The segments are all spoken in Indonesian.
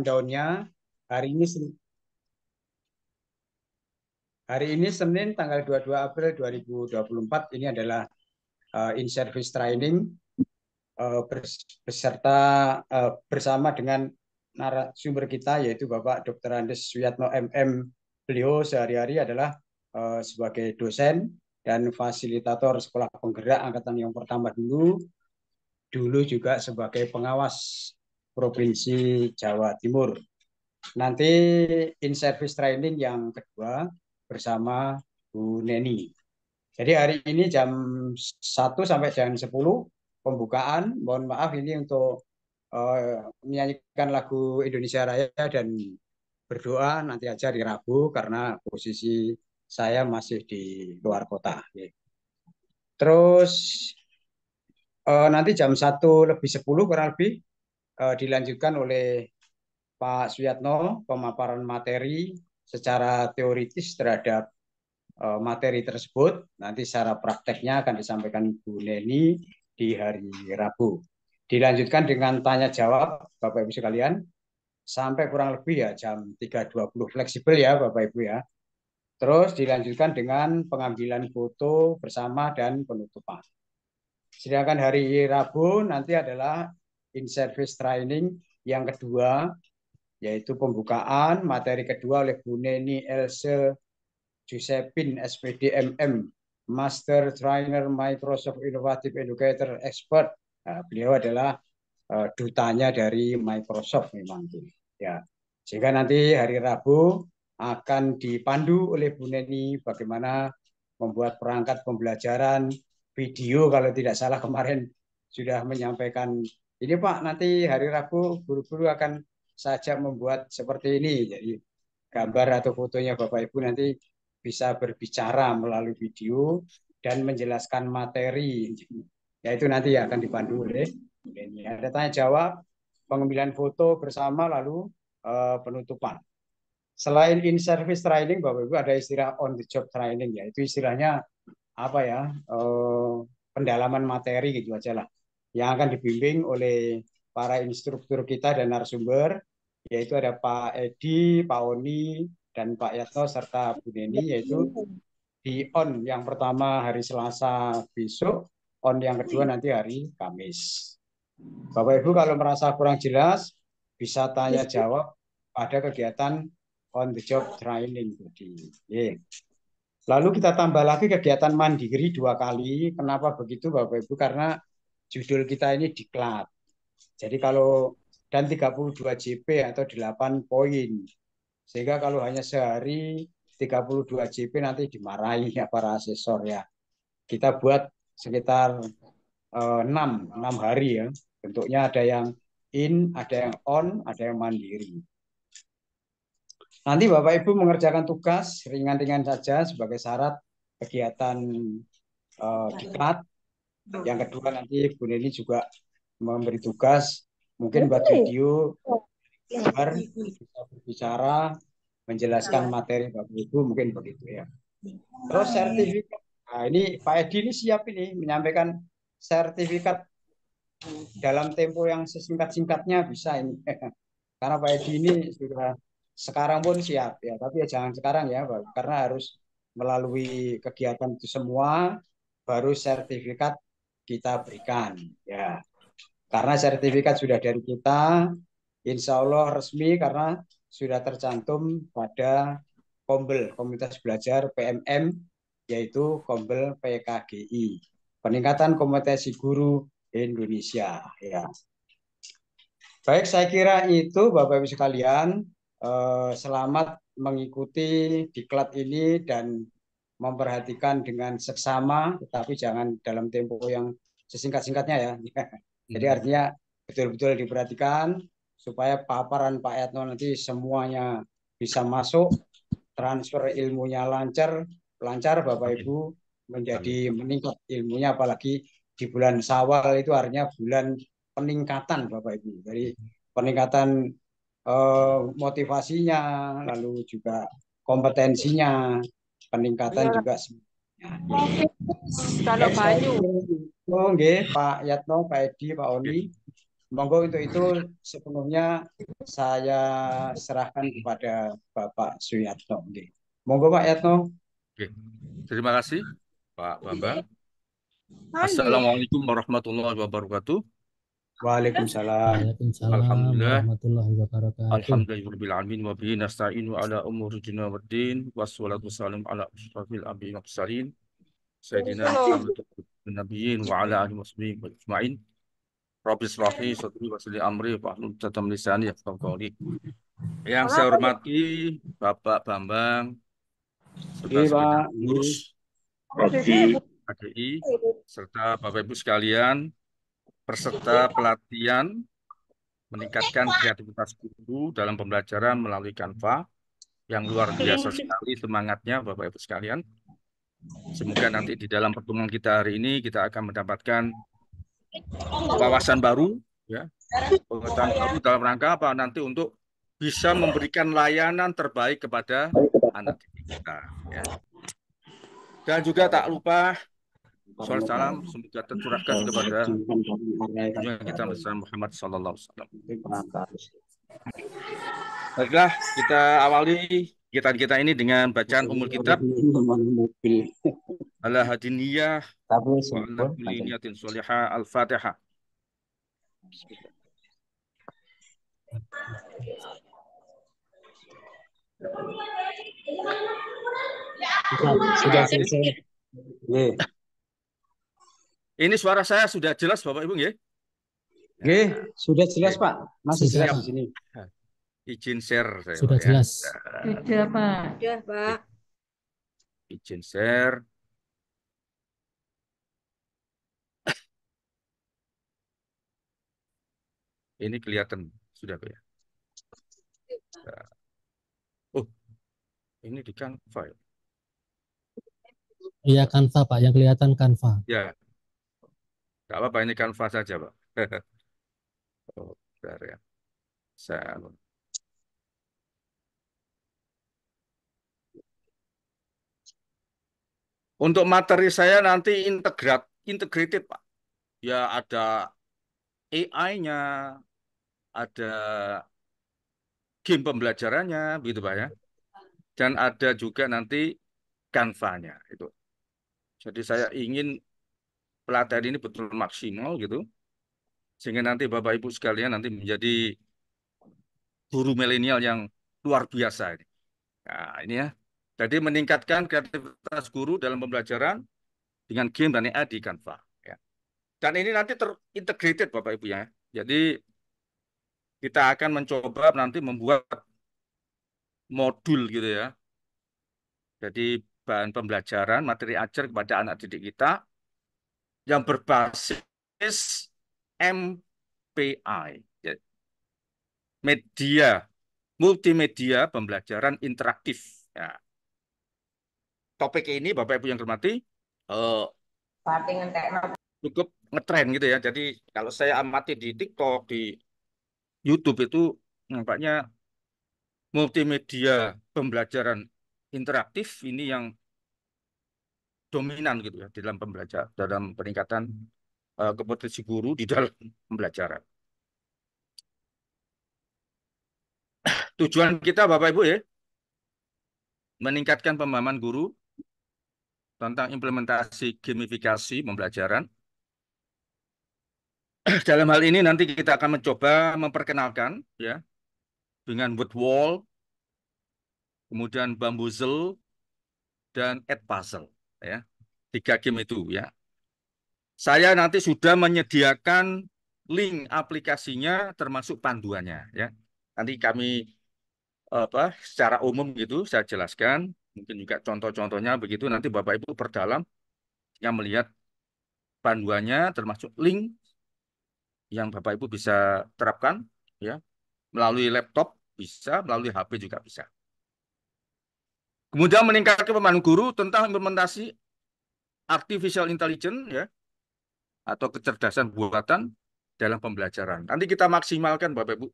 Daunnya hari ini Senin tanggal 22 April 2024 ini adalah in-service training bersama dengan narasumber kita yaitu Bapak Dr. Andes Suyatno MM. Beliau sehari-hari adalah sebagai dosen dan fasilitator sekolah penggerak angkatan yang pertama dulu juga sebagai pengawas Provinsi Jawa Timur. Nanti in-service training yang kedua bersama Bu Neni. Jadi hari ini jam 1 sampai jam 10 pembukaan. Mohon maaf ini untuk menyanyikan lagu Indonesia Raya dan berdoa nanti aja di Rabu karena posisi saya masih di luar kota. Terus nanti jam 1:10 kurang lebih dilanjutkan oleh Pak Suyatno pemaparan materi secara teoritis terhadap materi tersebut. Nanti secara prakteknya akan disampaikan Bu Neni di hari Rabu. Dilanjutkan dengan tanya jawab Bapak Ibu sekalian sampai kurang lebih ya jam 3:20 fleksibel ya Bapak Ibu ya. Terus dilanjutkan dengan pengambilan foto bersama dan penutupan. Sedangkan hari Rabu nanti adalah in-service training yang kedua, yaitu pembukaan materi kedua oleh Bu Neni Else Giuseppin SPD MM, Master Trainer Microsoft Innovative Educator Expert. Nah, beliau adalah dutanya dari Microsoft memang. Ya. Sehingga nanti hari Rabu akan dipandu oleh Bu Neni bagaimana membuat perangkat pembelajaran video, kalau tidak salah kemarin sudah menyampaikan ini Pak, nanti hari Rabu guru-guru akan saja membuat seperti ini. Jadi gambar atau fotonya Bapak Ibu nanti bisa berbicara melalui video dan menjelaskan materi. Yaitu nanti akan dipandu oleh ini. Ada tanya jawab, pengambilan foto bersama, lalu penutupan. Selain in-service training, Bapak Ibu ada istilah on the job training, yaitu istilahnya apa ya, pendalaman materi gitu aja lah, yang akan dibimbing oleh para instruktur kita dan narasumber, yaitu ada Pak Edi, Pak Oni, dan Pak Yatno serta Bu Neni, yaitu di on yang pertama hari Selasa besok, on yang kedua nanti hari Kamis. Bapak Ibu kalau merasa kurang jelas bisa tanya jawab pada kegiatan on the job training tadi. Lalu kita tambah lagi kegiatan mandiri 2 kali. Kenapa begitu Bapak Ibu? Karena judul kita ini diklat. Jadi kalau dan 32 JP atau 8 poin. Sehingga kalau hanya sehari 32 JP nanti dimarahi ya para asesor ya. Kita buat sekitar 6 hari ya. Bentuknya ada yang in, ada yang on, ada yang mandiri. Nanti Bapak Ibu mengerjakan tugas ringan-ringan saja sebagai syarat kegiatan diklat. Yang kedua nanti Bu Neni juga memberi tugas mungkin buat video agar bisa berbicara menjelaskan materi Bapak Ibu, mungkin begitu ya. Terus sertifikat. Nah, ini Pak Edi ini siap ini menyampaikan sertifikat dalam tempo yang sesingkat-singkatnya bisa ini. Karena Pak Edi ini sudah sekarang pun siap ya, tapi ya jangan sekarang ya, karena harus melalui kegiatan itu semua baru sertifikat kita berikan ya. Karena sertifikat sudah dari kita, insya Allah resmi karena sudah tercantum pada Kombel Komunitas Belajar PMM, yaitu Kombel PKGI, Peningkatan Kompetensi Guru Indonesia ya. Baik, saya kira itu Bapak Ibu sekalian. Selamat mengikuti diklat ini dan memperhatikan dengan seksama, tetapi jangan dalam tempo yang sesingkat-singkatnya ya. Jadi artinya betul-betul diperhatikan supaya paparan Pak Yatno nanti semuanya bisa masuk, transfer ilmunya lancar Bapak Ibu, menjadi meningkat ilmunya, apalagi di bulan Syawal itu artinya bulan peningkatan Bapak Ibu. Jadi peningkatan motivasinya, lalu juga kompetensinya, peningkatan juga semuanya. Kalau Banyu. Oke, Pak Yatno, Pak Edi, Pak Oni. Monggo untuk itu sepenuhnya saya serahkan kepada Bapak Suyatno. Nggih. Monggo Pak Yatno. Oke. Terima kasih, Pak Bambang. Assalamualaikum warahmatullahi wabarakatuh. Waalaikumsalam. Waalaikumsalam Alhamdulillah. warahmatullahi wabarakatuh. Alhamdulillahirabbil wa bihi nasta'inu ala umuri dunya waddin. Wassalatu wassalamu ala asyrafil anbiya'i wal mursalin. Sayyidina Muhammad nabiyyin wa ala alihi washabihi ajmain. Rabbi shrah li sadri wa yassir li amri wahlul 'uqdatam min lisani yafqahu qawli. Yang saya hormati Bapak Bambang serta Nggih, segenap Pak. pengurus Nggih. HDI serta Bapak Ibu sekalian peserta pelatihan meningkatkan kreativitas guru dalam pembelajaran melalui Canva yang luar biasa sekali semangatnya Bapak Ibu sekalian. Semoga nanti di dalam pertemuan kita hari ini kita akan mendapatkan wawasan baru, ya, pengetahuan baru dalam rangka apa nanti untuk bisa memberikan layanan terbaik kepada anak didik kita. Ya. Dan juga tak lupa salam salam semoga tercurahkan kepada junjungan kita Nabi Muhammad sallallahu alaihi wasallam. Baiklah, kita awali kita ini dengan bacaan umul kitab ala hadiniyah wa ala kulli niyatin sholihah al-Fatihah. Sudah selesai. Nggih. Ini suara saya sudah jelas Bapak Ibu nggih? Nggih, sudah jelas Pak. Masih Sudah, jelas Pak. di sini. Izin share saya, Sudah Pak, jelas. ya. Sudah, Pak. Sudah, Pak. Izin share. Ini kelihatan sudah Pak ya. Nah. Oh, ini di Canva ya. Iya, Canva, Pak. Yang kelihatan Canva. Ya, nggak apa-apa ini Canva saja Pak. Oh, bentar ya. Saya Untuk materi saya nanti integrated Pak. Ya ada AI-nya, ada game pembelajarannya, begitu Pak ya. Dan ada juga nanti Canva-nya itu. Jadi saya ingin pelatihan ini betul maksimal gitu, sehingga nanti Bapak Ibu sekalian nanti menjadi guru milenial yang luar biasa ini. Nah, ini ya. Jadi meningkatkan kreativitas guru dalam pembelajaran dengan game dan AI di Canva. Ya. Dan ini nanti terintegrated Bapak Ibu ya. Jadi kita akan mencoba nanti membuat modul gitu ya. Jadi bahan pembelajaran, materi ajar kepada anak didik kita yang berbasis MPI, ya. Media, multimedia pembelajaran interaktif. Ya. Topik ini Bapak Ibu yang hormati, cukup ngetren gitu ya. Jadi kalau saya amati di TikTok, di YouTube itu nampaknya multimedia pembelajaran interaktif ini yang dominan gitu ya di dalam dalam peningkatan kompetensi guru di dalam pembelajaran. Tujuan kita Bapak Ibu ya, meningkatkan pemahaman guru tentang implementasi gamifikasi pembelajaran. Dalam hal ini nanti kita akan mencoba memperkenalkan ya dengan word wall, kemudian bamboozle dan Edpuzzle ya. 3 game itu ya. Saya nanti sudah menyediakan link aplikasinya termasuk panduannya ya. Nanti kami secara umum gitu saya jelaskan, mungkin juga contoh-contohnya begitu nanti Bapak Ibu perdalam yang melihat panduannya termasuk link yang Bapak Ibu bisa terapkan ya melalui laptop bisa, melalui HP juga bisa. Kemudian meningkatkan pemahaman guru tentang implementasi artificial intelligence ya atau kecerdasan buatan dalam pembelajaran. Nanti kita maksimalkan Bapak Ibu.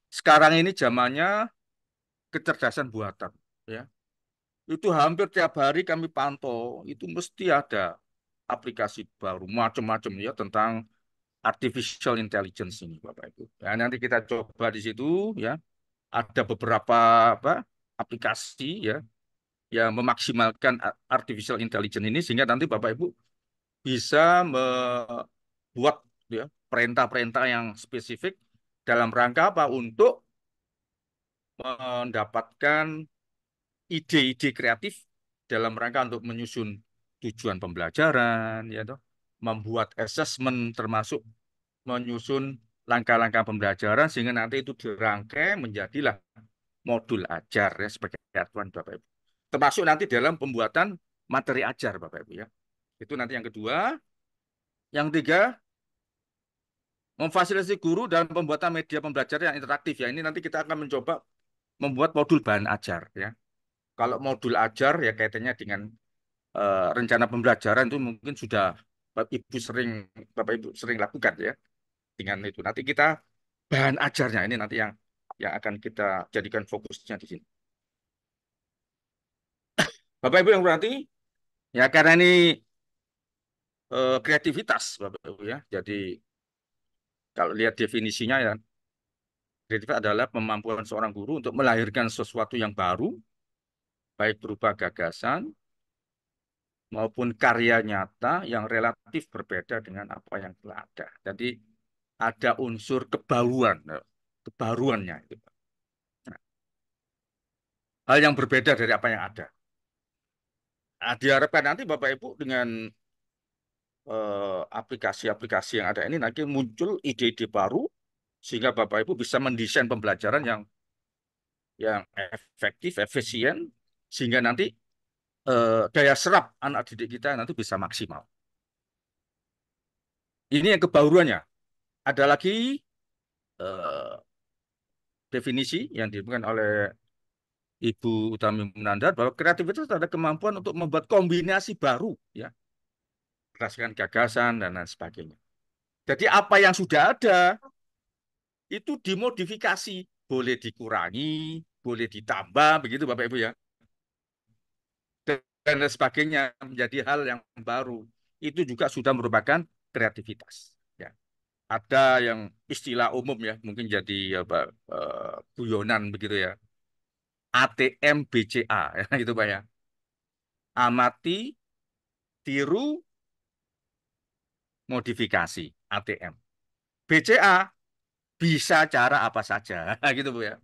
Sekarang ini zamannya kecerdasan buatan ya. Itu hampir tiap hari kami pantau, itu mesti ada aplikasi baru macam-macam ya tentang artificial intelligence ini, Bapak Ibu. Ya, nanti kita coba di situ ya. Ada beberapa apa aplikasi ya yang memaksimalkan artificial intelligence ini sehingga nanti Bapak Ibu bisa membuat ya perintah-perintah yang spesifik dalam rangka apa untuk mendapatkan ide-ide kreatif dalam rangka untuk menyusun tujuan pembelajaran ya toh, membuat assessment termasuk menyusun langkah-langkah pembelajaran sehingga nanti itu dirangkai menjadilah modul ajar ya sebagai acuan Bapak Ibu. Termasuk nanti dalam pembuatan materi ajar Bapak Ibu ya. Itu nanti yang kedua. Yang tiga, memfasilitasi guru dalam pembuatan media pembelajaran yang interaktif ya. Ini nanti kita akan mencoba membuat modul bahan ajar ya. Kalau modul ajar ya kaitannya dengan rencana pembelajaran itu mungkin sudah Bapak Ibu sering lakukan ya dengan itu. Nanti kita bahan ajarnya ini nanti yang akan kita jadikan fokusnya di sini. Bapak Ibu yang berarti ya karena ini kreativitas Bapak Ibu ya. Jadi kalau lihat definisinya ya kreatif adalah kemampuan seorang guru untuk melahirkan sesuatu yang baru baik berupa gagasan maupun karya nyata yang relatif berbeda dengan apa yang telah ada. Jadi ada unsur kebaruannya itu. Nah, hal yang berbeda dari apa yang ada. Nah, diharapkan nanti Bapak Ibu dengan aplikasi-aplikasi yang ada ini nanti muncul ide-ide baru sehingga Bapak Ibu bisa mendesain pembelajaran yang efektif, efisien sehingga nanti daya serap anak didik kita nanti bisa maksimal. Ini yang kebaruannya. Ada lagi eh, definisi yang diberikan oleh Ibu Utami Munandar bahwa kreativitas adalah kemampuan untuk membuat kombinasi baru ya berdasarkan gagasan dan lain sebagainya. Jadi apa yang sudah ada itu dimodifikasi, boleh dikurangi, boleh ditambah, begitu Bapak Ibu ya, dan lain sebagainya menjadi hal yang baru. Itu juga sudah merupakan kreativitas. Ya. Ada yang istilah umum ya, mungkin jadi apa, guyonan begitu ya. ATM BCA, ya, gitu Pak ya. Amati, tiru, modifikasi, ATM. BCA bisa cara apa saja, gitu Bu ya.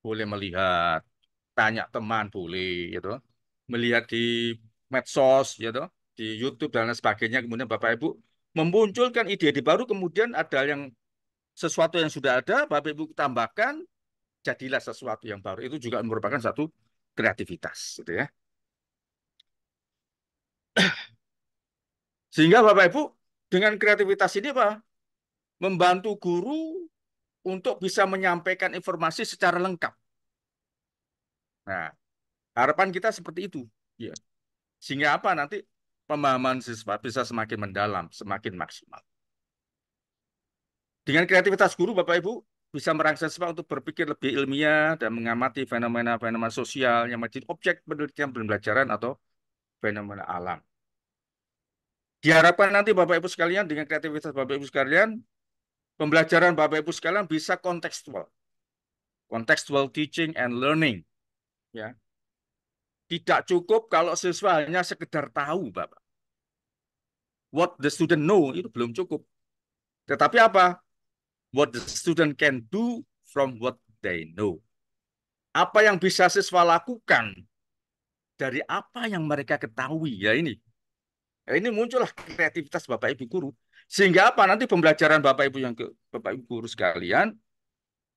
Boleh melihat, tanya teman boleh, gitu. Melihat di medsos, gitu, di YouTube dan lain sebagainya. Kemudian Bapak Ibu memunculkan ide-ide baru, kemudian ada yang sesuatu yang sudah ada, Bapak Ibu tambahkan, jadilah sesuatu yang baru. Itu juga merupakan satu kreativitas, gitu ya. Sehingga Bapak Ibu dengan kreativitas ini Pak, membantu guru untuk bisa menyampaikan informasi secara lengkap. Nah, harapan kita seperti itu. Ya. Sehingga apa nanti pemahaman siswa bisa semakin mendalam, semakin maksimal. Dengan kreativitas guru, Bapak Ibu bisa merangsang siswa untuk berpikir lebih ilmiah dan mengamati fenomena-fenomena sosial yang menjadi objek penelitian pembelajaran atau fenomena alam. Diharapkan nanti Bapak Ibu sekalian dengan kreativitas Bapak Ibu sekalian, pembelajaran Bapak Ibu sekalian bisa kontekstual. Contextual teaching and learning. Ya. Tidak cukup kalau siswa hanya sekedar tahu, Bapak. What the student know itu belum cukup. Tetapi apa? What the student can do from what they know. Apa yang bisa siswa lakukan dari apa yang mereka ketahui. Ya ini. Ya, ini muncullah kreativitas Bapak Ibu guru. Sehingga apa? Nanti pembelajaran Bapak Ibu Bapak Ibu guru sekalian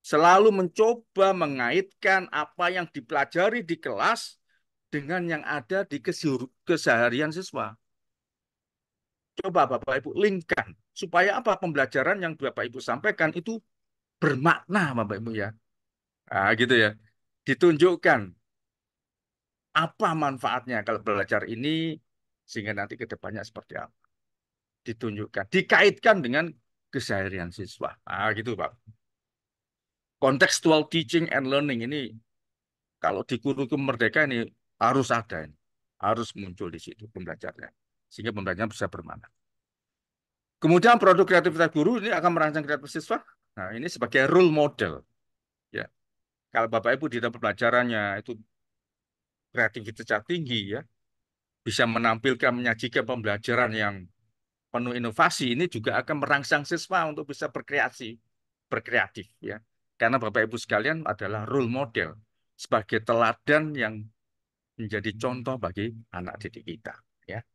selalu mencoba mengaitkan apa yang dipelajari di kelas dengan yang ada di keseharian siswa. Coba Bapak Ibu linkkan supaya apa pembelajaran yang Bapak Ibu sampaikan itu bermakna Bapak Ibu ya. Nah, gitu ya. Ditunjukkan apa manfaatnya kalau belajar ini sehingga nanti ke depannya seperti apa. Ditunjukkan, dikaitkan dengan keseharian siswa. Ah, gitu Pak. Contextual teaching and learning ini kalau di kurikulum Merdeka ini harus ada ini. Harus muncul di situ pembelajarannya. Sehingga pembelajaran bisa bermakna. Kemudian produk kreativitas guru ini akan merangsang kreativitas siswa. Nah, ini sebagai role model. Ya, kalau Bapak Ibu di dalam pembelajarannya itu kreativitasnya tinggi, ya, bisa menampilkan, menyajikan pembelajaran yang penuh inovasi, ini juga akan merangsang siswa untuk bisa berkreatif, ya. Karena Bapak Ibu sekalian adalah role model sebagai teladan yang menjadi contoh bagi anak didik kita, ya.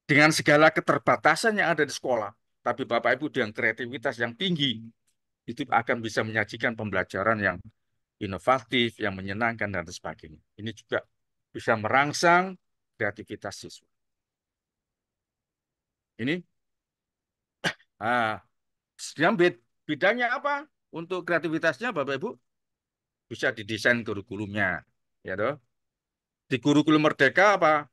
Dengan segala keterbatasan yang ada di sekolah, tapi Bapak Ibu dengan kreativitas yang tinggi, itu akan bisa menyajikan pembelajaran yang inovatif, yang menyenangkan, dan sebagainya. Ini juga bisa merangsang kreativitas siswa. Ini, ah, sedang bidangnya apa? Untuk kreativitasnya, Bapak Ibu, bisa didesain kurikulumnya. Ya toh. Di kurikulum Merdeka apa?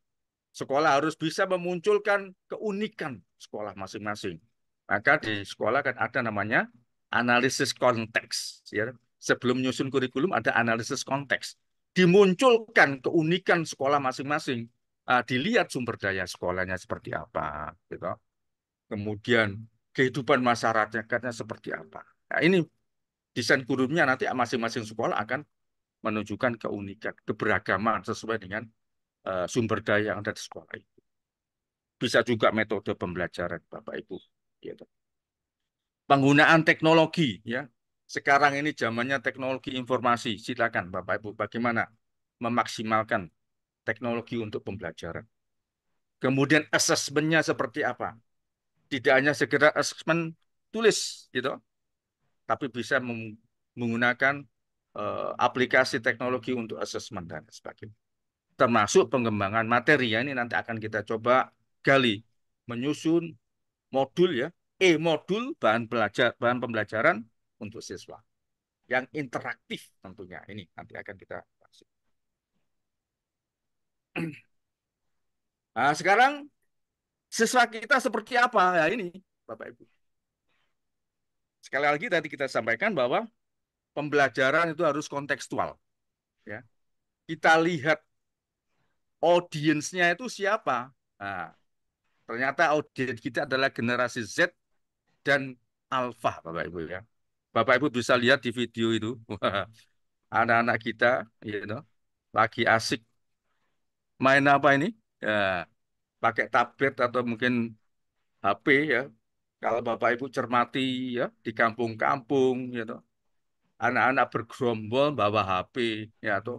Sekolah harus bisa memunculkan keunikan sekolah masing-masing. Maka di sekolah kan ada namanya analisis konteks. Ya. Sebelum menyusun kurikulum ada analisis konteks. Dimunculkan keunikan sekolah masing-masing. Dilihat sumber daya sekolahnya seperti apa. Gitu. Kemudian kehidupan masyarakatnya seperti apa. Nah, ini desain kurikulumnya nanti masing-masing sekolah akan menunjukkan keunikan, keberagaman sesuai dengan sumber daya yang ada di sekolah itu. Bisa juga metode pembelajaran, Bapak Ibu. Gitu. Penggunaan teknologi, ya. Sekarang ini zamannya teknologi informasi. Silakan, Bapak Ibu, bagaimana memaksimalkan teknologi untuk pembelajaran. Kemudian asesmennya seperti apa? Tidak hanya segera asesmen tulis, gitu, tapi bisa menggunakan aplikasi teknologi untuk asesmen dan sebagainya. Termasuk pengembangan materi, ya, ini nanti akan kita coba gali, menyusun modul, ya, modul bahan pembelajaran untuk siswa yang interaktif tentunya. Ini nanti akan kita bahas. Nah, sekarang siswa kita seperti apa? Ya, ini Bapak Ibu. Sekali lagi tadi kita sampaikan bahwa pembelajaran itu harus kontekstual, ya. Kita lihat audiensnya itu siapa. Nah, ternyata audiens kita adalah generasi Z dan Alpha, Bapak Ibu, ya. Bapak Ibu bisa lihat di video itu, anak-anak kita, you know, lagi asik main apa ini? Ya, pakai tablet atau mungkin HP, ya. Kalau Bapak Ibu cermati, ya, di kampung-kampung, gitu, anak-anak bergerombol bawa HP, ya, tuh,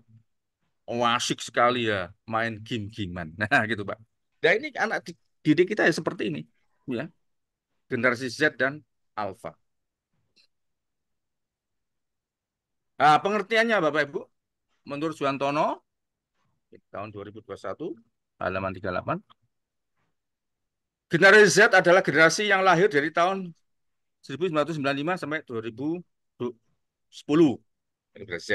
asik sekali, ya, main game-gamean. Nah, gitu, Pak. Dan ini anak didik kita ya seperti ini, ya, generasi Z dan Alpha. Nah, pengertiannya Bapak Ibu, menurut Suwantono, tahun 2021, halaman 38, generasi Z adalah generasi yang lahir dari tahun 1995 sampai 2010. Generasi Z.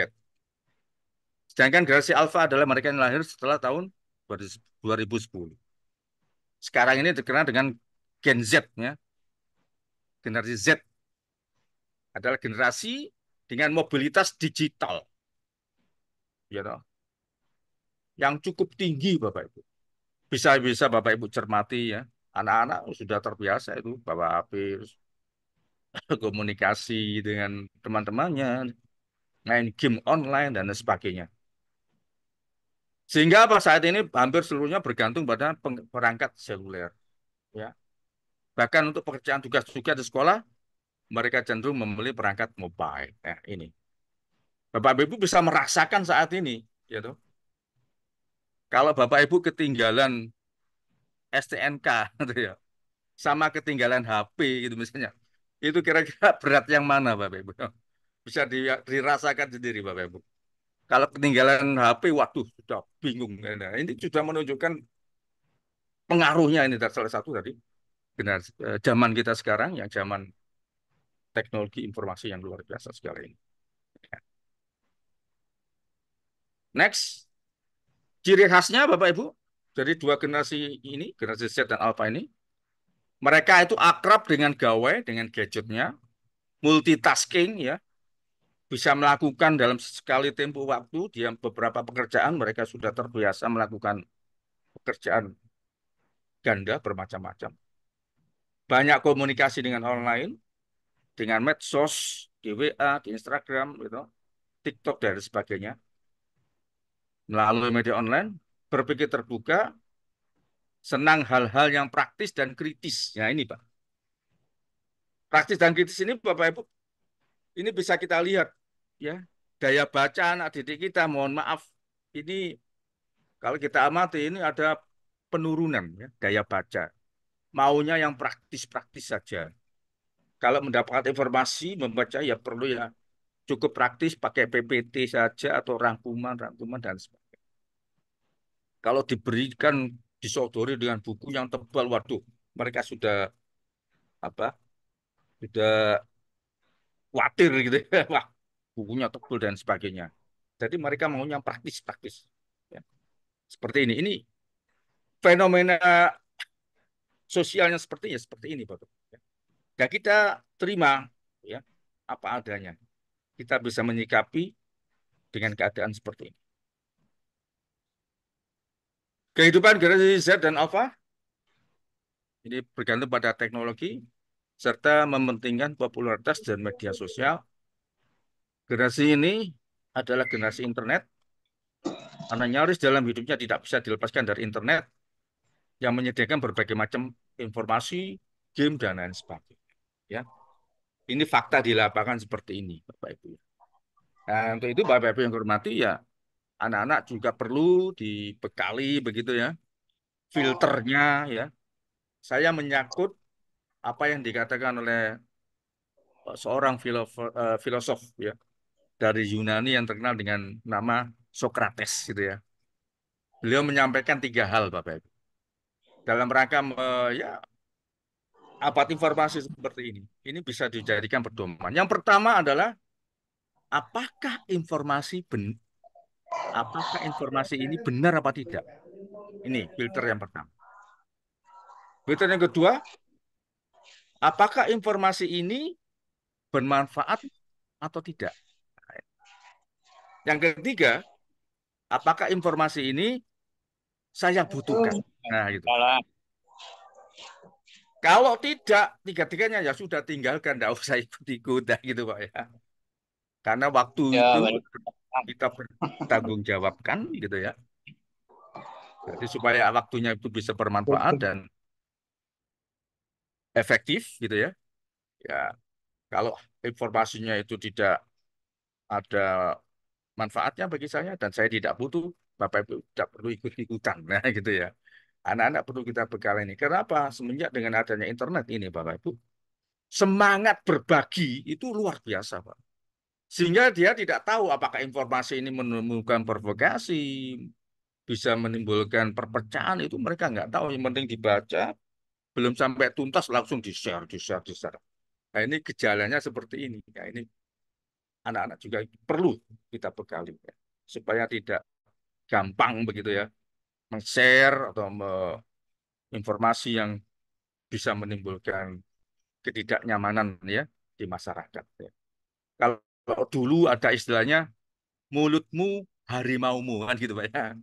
Sedangkan generasi Alpha adalah mereka yang lahir setelah tahun 2010. Sekarang ini dikenal dengan Gen Z, ya. Generasi Z adalah generasi dengan mobilitas digital, ya, toh, yang cukup tinggi, Bapak Ibu. Bisa Bapak Ibu cermati, ya. Anak-anak sudah terbiasa itu bawa HP, komunikasi dengan teman-temannya, main game online, dan sebagainya. Sehingga apa, saat ini hampir seluruhnya bergantung pada perangkat seluler, ya. Bahkan untuk pekerjaan tugas-tugas di sekolah, mereka cenderung membeli perangkat mobile. Ini. Bapak Ibu bisa merasakan saat ini, gitu. Kalau Bapak Ibu ketinggalan STNK, gitu, ya, sama ketinggalan HP, gitu misalnya, itu kira-kira berat yang mana, Bapak Ibu? Bisa dirasakan sendiri, Bapak Ibu. Kalau ketinggalan HP, waduh, sudah bingung. Nah, ini sudah menunjukkan pengaruhnya ini salah satu tadi zaman kita sekarang, yang zaman teknologi informasi yang luar biasa sekali ini. Next, ciri khasnya Bapak Ibu dari dua generasi ini, generasi Z dan Alpha ini, mereka itu akrab dengan gawai, dengan gadgetnya, multitasking, ya, bisa melakukan dalam sekali tempo waktu di beberapa pekerjaan. Mereka sudah terbiasa melakukan pekerjaan ganda bermacam-macam. banyak komunikasi dengan online, dengan medsos, di WA, di Instagram, gitu, TikTok dan sebagainya, melalui media online, berpikir terbuka, senang hal-hal yang praktis dan kritis. Ya ini Pak. Praktis dan kritis ini Bapak Ibu, ini bisa kita lihat ya. Daya baca anak didik kita, mohon maaf, ini kalau kita amati ini ada penurunan ya, daya baca. Maunya yang praktis-praktis saja. Kalau mendapatkan informasi, membaca ya perlu ya cukup praktis pakai PPT saja atau rangkuman-rangkuman dan sebagainya. Kalau diberikan disodori dengan buku yang tebal, waduh, mereka sudah apa? Sudah khawatir gitu ya. Wah, bukunya tebal dan sebagainya. Jadi mereka maunya praktis-praktis. Ya. Seperti ini. Ini fenomena sosialnya seperti ini, Bapak. Ya. Dan kita terima ya apa adanya. Kita bisa menyikapi dengan keadaan seperti ini. Kehidupan generasi Z dan Alpha ini bergantung pada teknologi serta mementingkan popularitas dan media sosial. Generasi ini adalah generasi internet karena nyaris dalam hidupnya tidak bisa dilepaskan dari internet yang menyediakan berbagai macam informasi, game, dan lain sebagainya. Ya, ini fakta di lapangan seperti ini, Bapak Ibu. Nah, untuk itu Bapak Ibu yang hormati ya, anak-anak juga perlu dibekali begitu ya, filternya ya. Saya menyangkut apa yang dikatakan oleh seorang filosof ya dari Yunani yang terkenal dengan nama Socrates gitu ya. Beliau menyampaikan 3 hal Bapak Ibu dalam rangka ya abad informasi seperti ini. Ini bisa dijadikan pedoman. Yang pertama adalah apakah apakah informasi ini benar apa tidak? Ini filter yang pertama. Filter yang kedua, apakah informasi ini bermanfaat atau tidak? Yang ketiga, apakah informasi ini saya butuhkan? Nah, gitu. Kalau tidak, tiga-tiganya ya sudah tinggalkan, tidak usah ikut-ikut, nah, gitu Pak ya. Karena waktu Ya, itu baik. kita bertanggung jawabkan, gitu ya. Jadi supaya waktunya itu bisa bermanfaat dan efektif, gitu ya. Ya, kalau informasinya itu tidak ada manfaatnya bagi saya dan saya tidak butuh, Bapak Ibu tidak perlu ikut-ikutan, nah gitu ya. Anak-anak perlu kita bekal ini. Kenapa? Semenjak dengan adanya internet ini, Bapak Ibu, semangat berbagi itu luar biasa, Pak. Sehingga dia tidak tahu apakah informasi ini menimbulkan provokasi, bisa menimbulkan perpecahan, itu mereka nggak tahu. Yang penting dibaca, belum sampai tuntas langsung di-share, di-share, di-share. Nah, ini gejalanya seperti ini. Nah, ini anak-anak juga perlu kita bekali ya, supaya tidak gampang begitu ya men-share atau informasi yang bisa menimbulkan ketidaknyamanan ya di masyarakat. Ya. Kalau dulu ada istilahnya mulutmu harimaumu kan gitu Pak ya.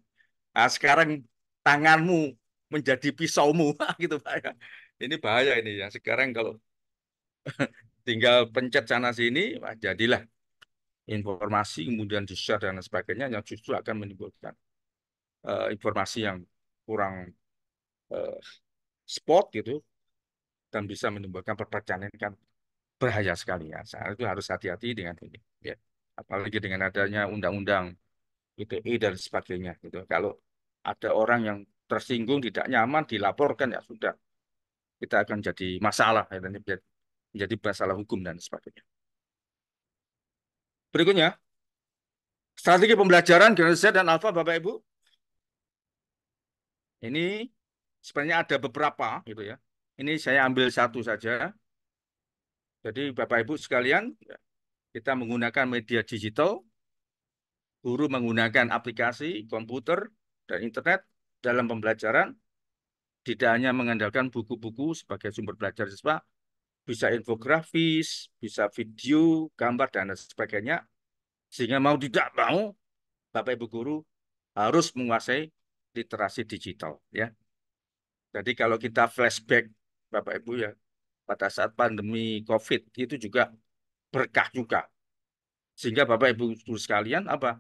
Nah, sekarang tanganmu menjadi pisaumu gitu Pak ya. Ini bahaya ini ya. Sekarang kalau tinggal pencet sana sini, wah, jadilah informasi kemudian di-share dan sebagainya yang justru akan menimbulkan informasi yang kurang uh, spot gitu dan bisa menimbulkan perpecahan ini kan bahaya sekali ya. Saya itu harus hati-hati dengan ini ya. Apalagi dengan adanya undang-undang ITE dan sebagainya gitu. Kalau ada orang yang tersinggung tidak nyaman dilaporkan ya sudah kita akan jadi masalah ya, dan menjadi masalah hukum dan sebagainya. Berikutnya, strategi pembelajaran generasi Z dan Alpha Bapak Ibu. Ini sebenarnya ada beberapa gitu ya. Ini saya ambil satu saja. Jadi Bapak Ibu sekalian, ya, kita menggunakan media digital, guru menggunakan aplikasi, komputer, dan internet dalam pembelajaran, tidak hanya mengandalkan buku-buku sebagai sumber belajar siswa, bisa infografis, bisa video, gambar, dan sebagainya. Sehingga mau tidak mau, Bapak Ibu guru harus menguasai literasi digital. Ya. Jadi kalau kita flashback, Bapak Ibu ya, pada saat pandemi COVID itu juga berkah juga. Sehingga Bapak Ibu Guru sekalian apa?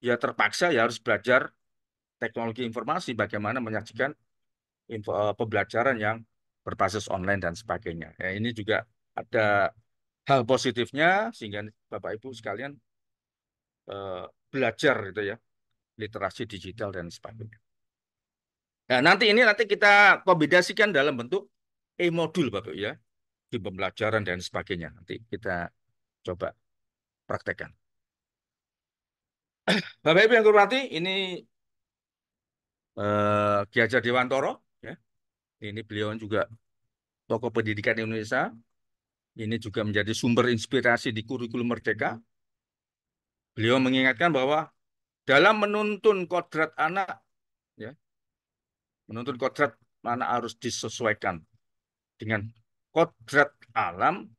Ya terpaksa ya harus belajar teknologi informasi bagaimana menyajikan pembelajaran yang berbasis online dan sebagainya. Ya, ini juga ada hal positifnya sehingga Bapak Ibu sekalian eh, belajar gitu ya, literasi digital dan sebagainya. Nah, nanti kita kombinasikan dalam bentuk e-modul Bapak ya, di pembelajaran dan sebagainya. Nanti kita coba praktekkan. Bapak Ibu yang hormati, ini Ki Hajar Dewantoro ya. Ini beliau juga tokoh pendidikan Indonesia. Ini juga menjadi sumber inspirasi di kurikulum Merdeka. Beliau mengingatkan bahwa dalam menuntun kodrat anak, ya, menuntun kodrat anak harus disesuaikan dengan kodrat alam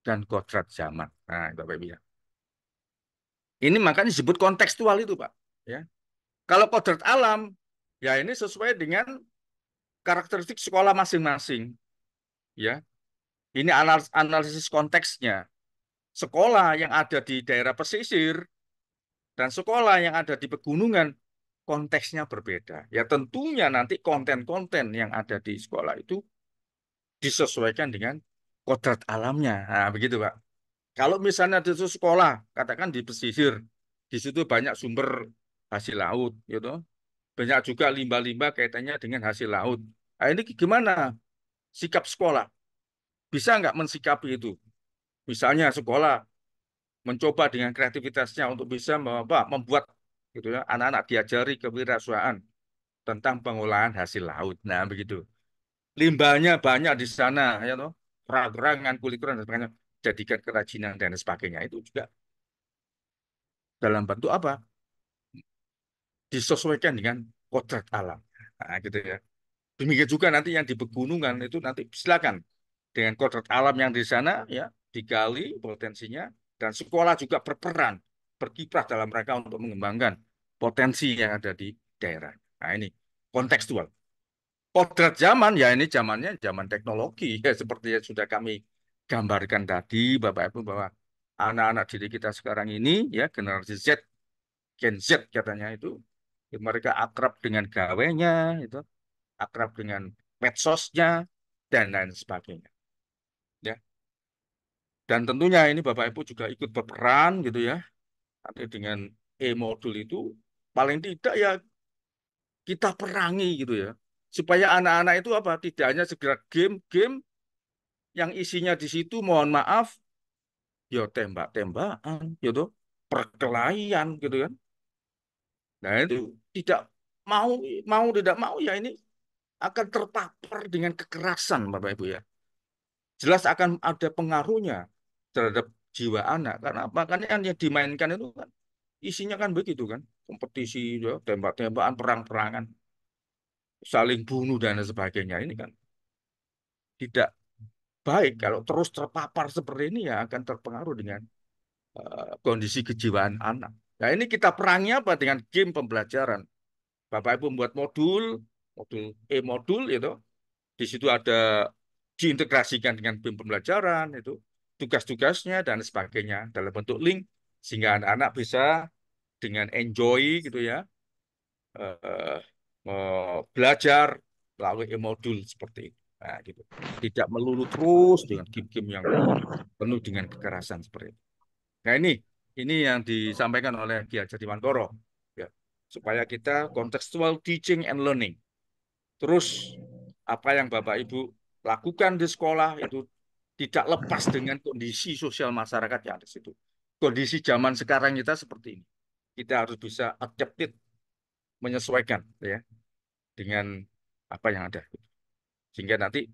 dan kodrat zaman. Nah, Bapak Ibu ya. Ini makanya disebut kontekstual itu, Pak. Ya. Kalau kodrat alam, ya ini sesuai dengan karakteristik sekolah masing-masing. Ya, ini analisis konteksnya. Sekolah yang ada di daerah pesisir dan sekolah yang ada di pegunungan konteksnya berbeda. Ya tentunya nanti konten-konten yang ada di sekolah itu disesuaikan dengan kodrat alamnya. Nah, begitu, Pak. Kalau misalnya di suatu sekolah, katakan di pesisir, di situ banyak sumber hasil laut, gitu. Banyak juga limbah-limbah kaitannya dengan hasil laut. Nah, ini gimana sikap sekolah? Bisa nggak mensikapi itu? Misalnya sekolah mencoba dengan kreativitasnya untuk bisa membuat gitu ya, anak-anak diajari kewirausahaan tentang pengolahan hasil laut. Nah, begitu. Limbahnya banyak di sana, ya toh. Kerang-kerangan, kulit-kulit dan sebagainya. Jadikan kerajinan dan sebagainya. Itu juga dalam bentuk apa? Disesuaikan dengan kodrat alam. Nah, gitu ya. Demikian juga nanti yang di pegunungan itu nanti silakan dengan kodrat alam yang di sana ya digali potensinya dan sekolah juga berperan berkiprah dalam rangka untuk mengembangkan potensi yang ada di daerah. Nah, ini kontekstual. Kodrat zaman ya ini zamannya zaman teknologi ya seperti yang sudah kami gambarkan tadi Bapak Ibu bahwa anak-anak didik kita sekarang ini ya generasi Z, Gen Z katanya itu ya, mereka akrab dengan gawainya itu, akrab dengan medsosnya dan lain sebagainya. Ya. Dan tentunya ini Bapak Ibu juga ikut berperan gitu ya. Nanti dengan e-modul itu paling tidak ya kita perangi gitu ya. Supaya anak-anak itu apa? Tidak hanya segera game-game yang isinya di situ mohon maaf ya tembak-tembakan gitu, perkelahian gitu kan. Nah, itu tidak mau mau tidak mau ya ini akan terpapar dengan kekerasan Bapak Ibu ya. Jelas akan ada pengaruhnya terhadap jiwa anak. Karena apa? Karena yang dimainkan itu kan isinya kan begitu kan. Kompetisi, ya, tembak-tembakan, perang-perangan, saling bunuh dan sebagainya. Ini kan tidak baik. Kalau terus terpapar seperti ini ya akan terpengaruh dengan kondisi kejiwaan anak. Nah ini kita perangi apa? Dengan game pembelajaran. Bapak Ibu membuat modul, modul e-modul itu. Di situ ada diintegrasikan dengan BIM pembelajaran itu tugas-tugasnya dan sebagainya dalam bentuk link sehingga anak-anak bisa dengan enjoy gitu ya eh, belajar melalui e-modul seperti itu. Nah, gitu. Tidak melulu terus dengan game-game yang penuh dengan kekerasan seperti itu. Nah, ini yang disampaikan oleh Ki Hajar Dewantoro ya supaya kita contextual teaching and learning. Terus apa yang Bapak Ibu lakukan di sekolah itu tidak lepas dengan kondisi sosial masyarakat yang ada di situ. Kondisi zaman sekarang kita seperti ini. Kita harus bisa adapted, menyesuaikan ya dengan apa yang ada. Sehingga nanti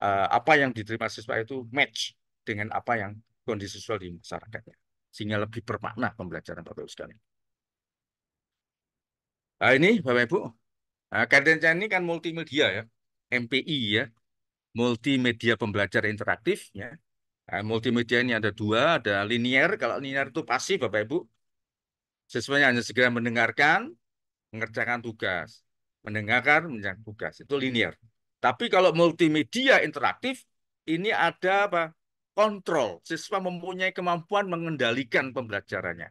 apa yang diterima siswa itu match dengan apa yang kondisi sosial di masyarakatnya. Sehingga lebih bermakna pembelajaran Bapak Ibu sekalian. Nah, ini Bapak Ibu, Guidance ini kan multimedia ya, MPI ya, multimedia pembelajaran interaktif ya. Nah, multimedia ini ada dua, ada linear. Kalau linear itu pasif, Bapak Ibu. Siswanya hanya segera mendengarkan, mengerjakan tugas. Mendengarkan, mengerjakan tugas. Itu linear. Tapi kalau multimedia interaktif, ini ada apa? Kontrol. Siswa mempunyai kemampuan mengendalikan pembelajarannya.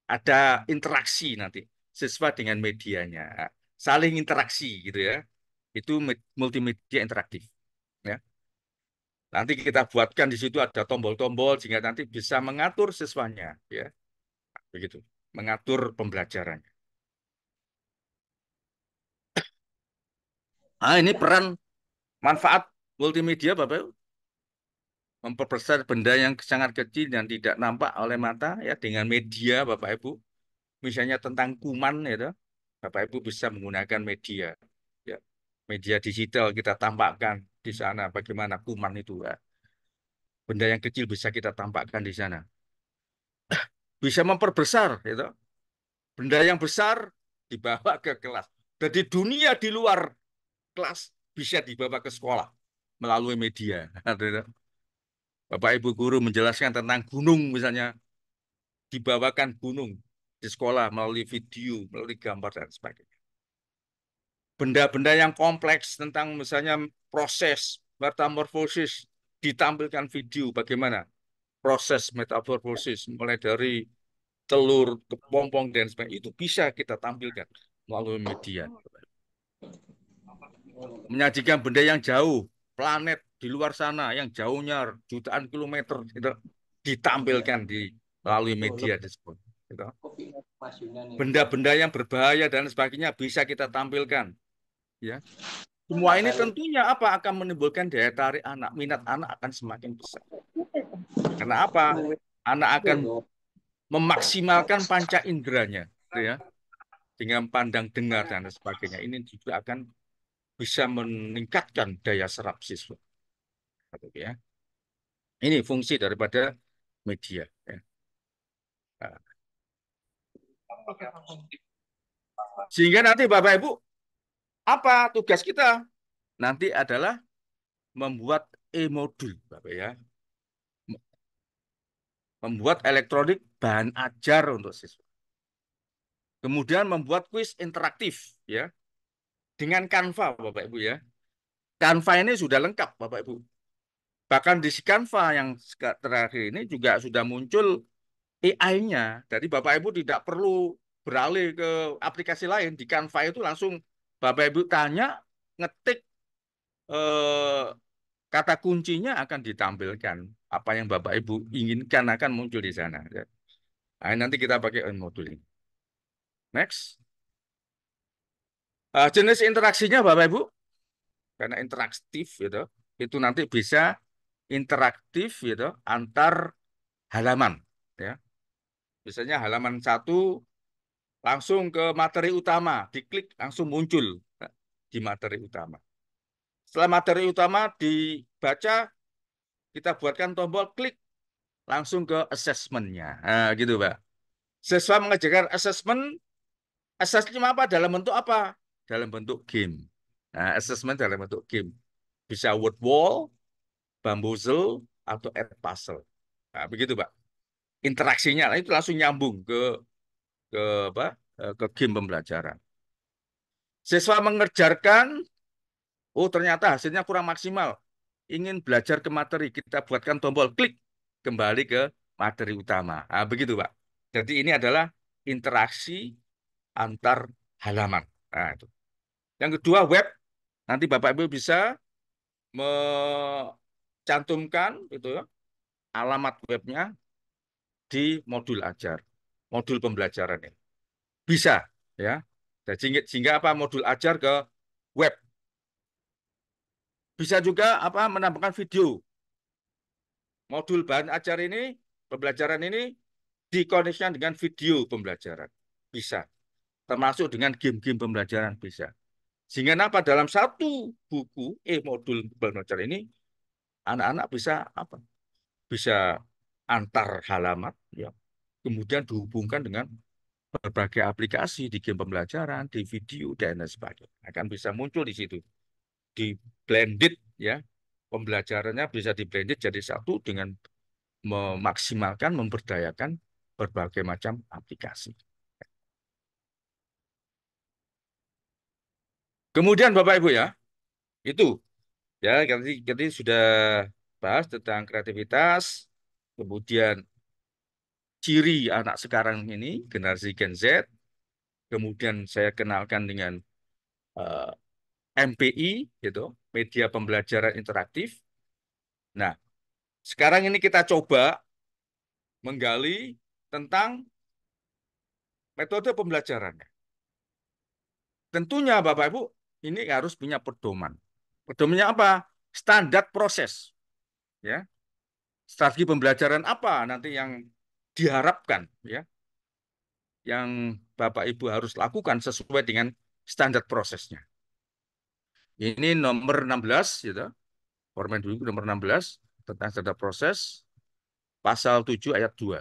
Ada interaksi nanti siswa dengan medianya, saling interaksi gitu ya. Itu multimedia interaktif. Ya. Nanti kita buatkan di situ ada tombol-tombol sehingga nanti bisa mengatur siswanya, ya, begitu, mengatur pembelajarannya. Ah, ini peran manfaat multimedia, Bapak Ibu. Memperbesar benda yang sangat kecil dan tidak nampak oleh mata ya dengan media, Bapak Ibu. Misalnya tentang kuman ya, Bapak Ibu bisa menggunakan media, ya. Media digital kita tampakkan di sana bagaimana kuman itu, ya. Benda yang kecil bisa kita tampakkan di sana. Bisa memperbesar, gitu. Benda yang besar dibawa ke kelas. Jadi dunia di luar kelas bisa dibawa ke sekolah melalui media. Bapak Ibu guru menjelaskan tentang gunung misalnya, dibawakan gunung di sekolah melalui video, melalui gambar dan sebagainya. Benda-benda yang kompleks tentang misalnya proses metamorfosis ditampilkan video bagaimana proses metamorfosis mulai dari telur, kepompong dan sebagainya itu bisa kita tampilkan melalui media. Menyajikan benda yang jauh, planet di luar sana yang jauhnya jutaan kilometer itu ditampilkan di melalui media tersebut. Gitu. Benda-benda yang berbahaya dan sebagainya bisa kita tampilkan. Ya, semua ini tentunya apa akan menimbulkan daya tarik anak, minat anak akan semakin besar. Karena apa? Anak akan memaksimalkan panca inderanya, ya, dengan pandang, dengar dan sebagainya. Ini juga akan bisa meningkatkan daya serap siswa. Ya. Ini fungsi daripada media. Ya. Nah, sehingga nanti Bapak Ibu, apa tugas kita? Nanti adalah membuat e-modul, Bapak ya. Membuat elektronik bahan ajar untuk siswa. Kemudian membuat kuis interaktif, ya, dengan Canva, Bapak Ibu ya. Canva ini sudah lengkap, Bapak Ibu. Bahkan di Canva yang terakhir ini juga sudah muncul AI-nya. Jadi Bapak Ibu tidak perlu beralih ke aplikasi lain. Di Canva itu langsung Bapak Ibu tanya, ngetik kata kuncinya akan ditampilkan. Apa yang Bapak Ibu inginkan akan muncul di sana. Nah, nanti kita pakai modul ini. Next. Jenis interaksinya Bapak Ibu, karena interaktif gitu, itu nanti bisa interaktif gitu antar halaman. Ya. Misalnya halaman 1 langsung ke materi utama, diklik langsung muncul di materi utama. Setelah materi utama dibaca, kita buatkan tombol klik langsung ke assessment-nya. Nah, gitu, Pak. Siswa mengerjakan assessment apa? Dalam bentuk apa? Dalam bentuk game. Nah, assessment dalam bentuk game. Bisa word wall, bamboozle, atau add puzzle. Nah, begitu, Pak. Interaksinya itu langsung nyambung ke apa? Ke game pembelajaran. Siswa mengerjakan, oh ternyata hasilnya kurang maksimal. Ingin belajar ke materi, kita buatkan tombol klik kembali ke materi utama. Nah, begitu, Pak. Jadi ini adalah interaksi antar halaman. Nah, itu. Yang kedua, web. Nanti Bapak Ibu bisa mencantumkan itu ya, alamat webnya di modul ajar, modul pembelajaran ini. Bisa, ya. Jadi, sehingga apa modul ajar ke web. Bisa juga apa menambahkan video. Modul bahan ajar ini, pembelajaran ini dikoneksikan dengan video pembelajaran. Bisa. Termasuk dengan game-game pembelajaran bisa. Sehingga apa dalam satu buku modul pembelajaran ini anak-anak bisa apa? Bisa antar halaman ya. Kemudian dihubungkan dengan berbagai aplikasi di game pembelajaran, di video dan lain sebagainya. Akan bisa muncul di situ. Di blended ya. Pembelajarannya bisa di blended jadi satu dengan memaksimalkan, memberdayakan berbagai macam aplikasi. Kemudian Bapak Ibu ya, itu ya jadi sudah bahas tentang kreativitas, kemudian ciri anak sekarang ini, generasi Gen Z, kemudian saya kenalkan dengan eh, MPI, gitu, media pembelajaran interaktif. Nah, sekarang ini kita coba menggali tentang metode pembelajaran. Tentunya Bapak Ibu ini harus punya pedoman. Pedomannya apa? Standar proses, ya. Strategi pembelajaran apa nanti yang diharapkan, ya, yang Bapak Ibu harus lakukan sesuai dengan standar prosesnya. Ini nomor 16, gitu. Permendikbud nomor 16 tentang standar proses, pasal 7 ayat 2.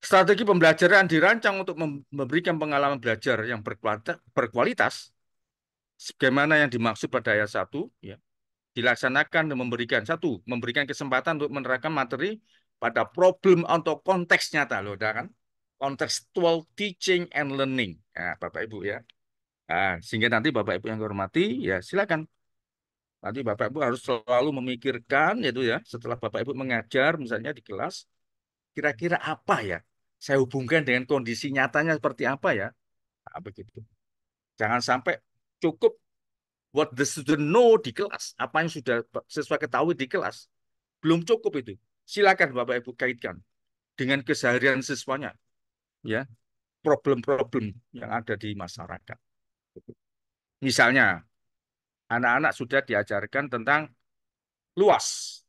Strategi pembelajaran dirancang untuk memberikan pengalaman belajar yang berkualitas sebagaimana yang dimaksud pada ayat 1, ya, dilaksanakan dan memberikan kesempatan untuk menerapkan materi pada problem atau konteks nyata loh, kan? Contextual teaching and learning. Ya, Bapak Ibu, ya. Nah, sehingga nanti Bapak Ibu yang hormati, ya silakan. Nanti Bapak Ibu harus selalu memikirkan, yaitu ya, setelah Bapak Ibu mengajar misalnya di kelas, kira-kira apa ya? Saya hubungkan dengan kondisi nyatanya seperti apa ya? Nah, begitu. Jangan sampai cukup what the student know di kelas, apa yang sudah siswa ketahui di kelas, belum cukup itu. Silakan Bapak Ibu kaitkan dengan keseharian siswanya, ya, problem-problem yang ada di masyarakat. Misalnya, anak-anak sudah diajarkan tentang luas.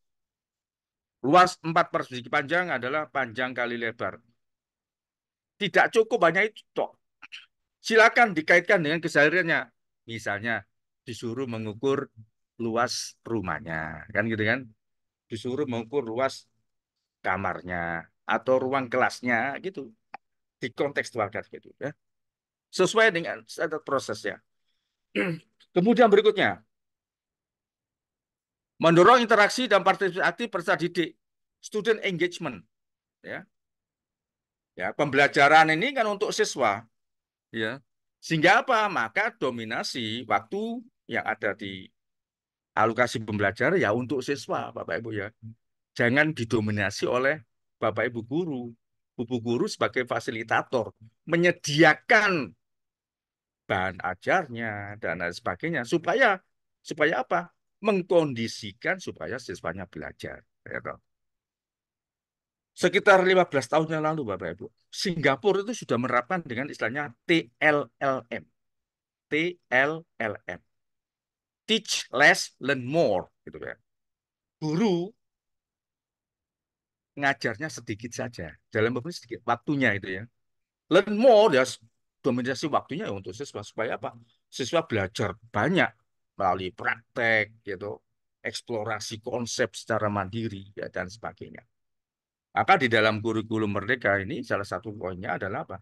Luas 4 persegi panjang adalah panjang kali lebar. Tidak cukup hanya itu, toh. Silakan dikaitkan dengan kesehariannya. Misalnya, disuruh mengukur luas rumahnya, kan gitu kan? Disuruh mengukur luas kamarnya atau ruang kelasnya gitu, dikontekstualkan gitu, ya, sesuai dengan standar prosesnya. Kemudian berikutnya, mendorong interaksi dan partisipasi aktif peserta didik, student engagement, ya. Ya, pembelajaran ini kan untuk siswa, ya. Sehingga apa? Maka dominasi waktu yang ada di alokasi pembelajaran ya untuk siswa, Bapak Ibu, ya. Jangan didominasi oleh Bapak Ibu guru. Ibu guru sebagai fasilitator menyediakan bahan ajarnya dan lain sebagainya supaya supaya apa? Mengkondisikan supaya siswanya belajar. Ya toh. Sekitar 15 tahun yang lalu, Bapak Ibu, Singapura itu sudah menerapkan dengan istilahnya TLLM. TLLM. Teach less, learn more, gitu ya. Guru ngajarnya sedikit saja, dalam beberapa sedikit waktunya itu, ya. Learn more, ya, dominasi waktunya ya untuk siswa supaya apa? Siswa belajar banyak melalui praktek, gitu, eksplorasi konsep secara mandiri, ya, dan sebagainya. Maka di dalam kurikulum Merdeka ini salah satu poinnya adalah apa?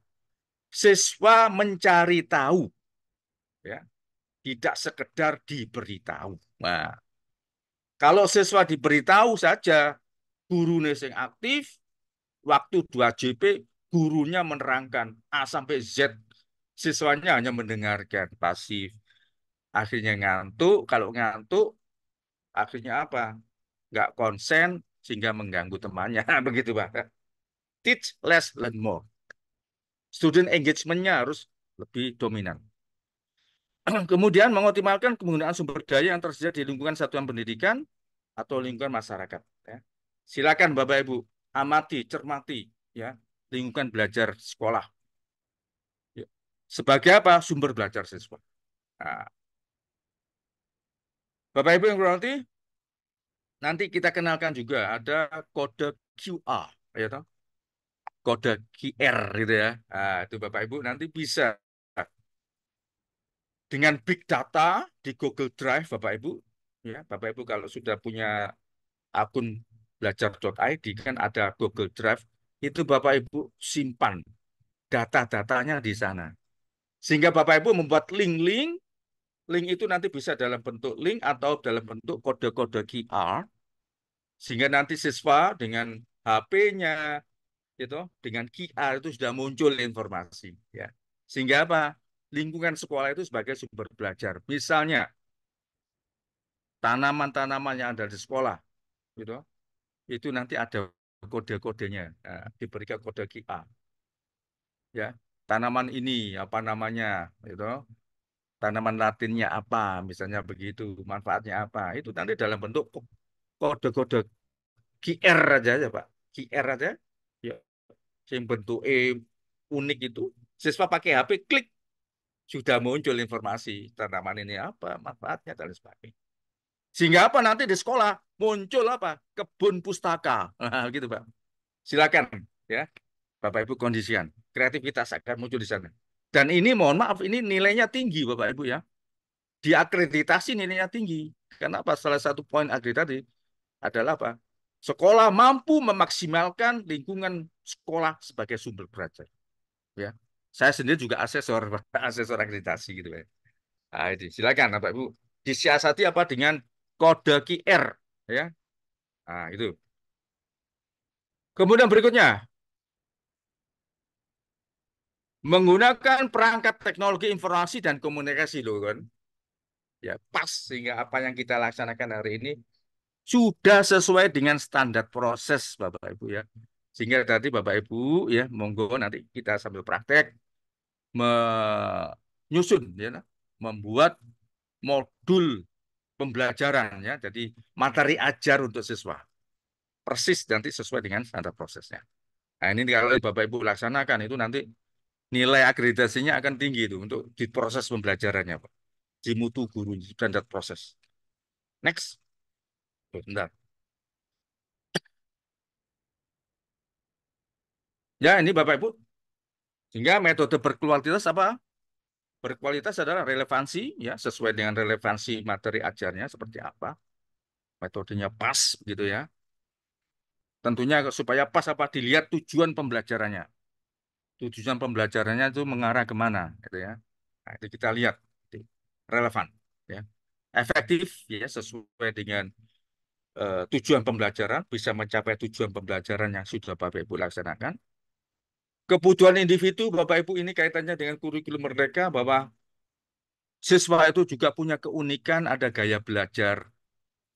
Siswa mencari tahu, ya, tidak sekedar diberitahu. Nah, kalau siswa diberitahu saja, guru yang aktif, waktu 2 JP, gurunya menerangkan A sampai Z, siswanya hanya mendengarkan pasif. Akhirnya ngantuk, kalau ngantuk, akhirnya apa? Nggak konsen, sehingga mengganggu temannya. Begitu, Pak. Teach less, learn more. Student engagement-nya harus lebih dominan. Kemudian mengoptimalkan penggunaan sumber daya yang tersedia di lingkungan satuan pendidikan atau lingkungan masyarakat. Ya. Silakan Bapak Ibu amati, cermati, ya, lingkungan belajar sekolah. Ya. Sebagai apa? Sumber belajar siswa. Nah, Bapak Ibu yang berarti nanti kita kenalkan juga ada kode QR, ya toh? Kode QR gitu ya. Nah, itu Bapak Ibu nanti bisa dengan big data di Google Drive, Bapak Ibu, ya, Bapak Ibu kalau sudah punya akun belajar.id kan ada Google Drive, itu Bapak Ibu simpan data-datanya di sana. Sehingga Bapak Ibu membuat link-link, link itu nanti bisa dalam bentuk link atau dalam bentuk kode-kode QR, sehingga nanti siswa dengan HP-nya, gitu, dengan QR itu sudah muncul informasi, ya. Sehingga apa? Lingkungan sekolah itu sebagai sumber belajar. Misalnya tanaman-tanaman yang ada di sekolah, gitu. Itu nanti ada kode-kodenya, diberikan kode QA, ya. Tanaman ini apa namanya, gitu. Tanaman latinnya apa, misalnya begitu, manfaatnya apa. Itu nanti dalam bentuk kode-kode QR aja ya Pak. QR aja, ya. Yang bentuk unik itu, siswa pakai HP, klik, sudah muncul informasi tanaman ini apa, manfaatnya, dan lain sebagainya. Sehingga apa nanti di sekolah muncul apa? Kebun pustaka. Nah, gitu, Pak. Silakan ya. Bapak Ibu kondisikan. Kreativitas akan muncul di sana. Dan ini mohon maaf, ini nilainya tinggi Bapak Ibu ya. Diakreditasi nilainya tinggi. Karena apa? Salah satu poin akreditasi adalah apa? Sekolah mampu memaksimalkan lingkungan sekolah sebagai sumber belajar. Ya. Saya sendiri juga asesor, asesor akreditasi gitu ya. Nah, ini silakan Bapak Ibu. Disiasati apa dengan kode QR ya. Nah, itu. Kemudian berikutnya, menggunakan perangkat teknologi informasi dan komunikasi loh kan. Ya, pas sehingga apa yang kita laksanakan hari ini sudah sesuai dengan standar proses Bapak Ibu ya. Sehingga tadi Bapak Ibu ya, monggo nanti kita sambil praktek menyusun ya, membuat modul pembelajaran ya. Jadi materi ajar untuk siswa. Persis nanti sesuai dengan standar prosesnya. Nah, ini kalau Bapak Ibu laksanakan itu nanti nilai akreditasinya akan tinggi itu untuk di proses pembelajarannya, Pak. Di mutu guru standar proses. Next. Oh, bentar. Ya, ini Bapak Ibu. Sehingga metode berkualitas apa? Berkualitas adalah relevansi ya, sesuai dengan relevansi materi ajarnya seperti apa. Metodenya pas gitu ya. Tentunya supaya pas apa dilihat tujuan pembelajarannya. Tujuan pembelajarannya itu mengarah kemana gitu ya. Nah, itu kita lihat relevan ya. Efektif ya sesuai dengan tujuan pembelajaran, bisa mencapai tujuan pembelajaran yang sudah Bapak Ibu laksanakan. Kebutuhan individu Bapak Ibu ini kaitannya dengan kurikulum merdeka bahwa siswa itu juga punya keunikan, ada gaya belajar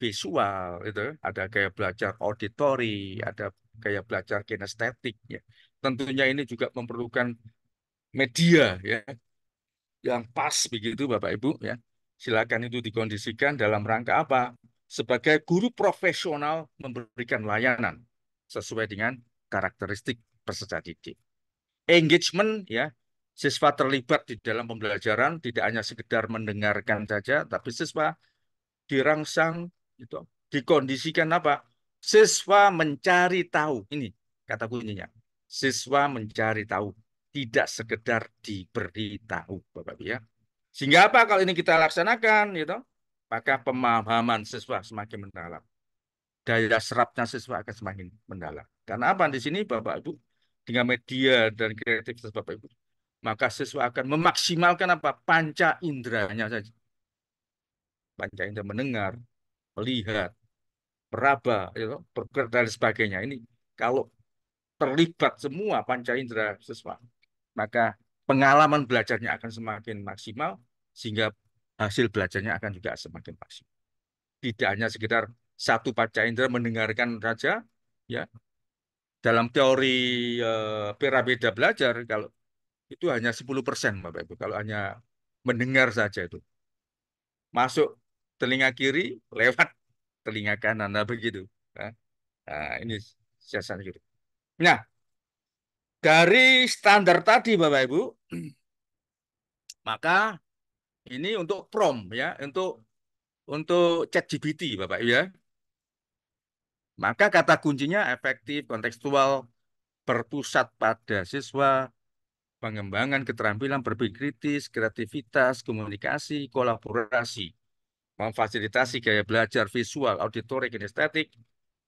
visual, itu, ada gaya belajar auditori, ada gaya belajar kinestetik. Ya. Tentunya ini juga memerlukan media ya yang pas begitu Bapak Ibu ya. Silakan itu dikondisikan dalam rangka apa? Sebagai guru profesional memberikan layanan sesuai dengan karakteristik peserta didik. Engagement ya, siswa terlibat di dalam pembelajaran tidak hanya sekedar mendengarkan saja, tapi siswa dirangsang itu dikondisikan apa? Siswa mencari tahu. Ini kata kuncinya. Siswa mencari tahu, tidak sekedar diberi tahu, Bapak Ibu ya. Sehingga apa kalau ini kita laksanakan gitu, maka pemahaman siswa semakin mendalam. Daya serapnya siswa akan semakin mendalam. Karena apa di sini Bapak Ibu dengan media dan kreativitas Bapak Ibu, maka siswa akan memaksimalkan apa? Panca inderanya saja. Panca indera mendengar, melihat, meraba, gitu, bergerak dan sebagainya. Ini kalau terlibat semua panca indera siswa, maka pengalaman belajarnya akan semakin maksimal sehingga hasil belajarnya akan juga semakin maksimal. Tidak hanya sekitar satu panca indera mendengarkan saja, ya. Dalam teori piramida belajar, kalau itu hanya 10% Bapak Ibu. Kalau hanya mendengar saja itu. Masuk telinga kiri, lewat telinga kanan. Nah, begitu. Nah, ini siasat gitu. Nah, dari standar tadi Bapak Ibu, maka ini untuk prompt ya, untuk ChatGPT Bapak Ibu ya. Maka kata kuncinya efektif, kontekstual, berpusat pada siswa, pengembangan keterampilan berpikir kritis, kreativitas, komunikasi, kolaborasi, memfasilitasi gaya belajar visual, auditorik, kinestetik,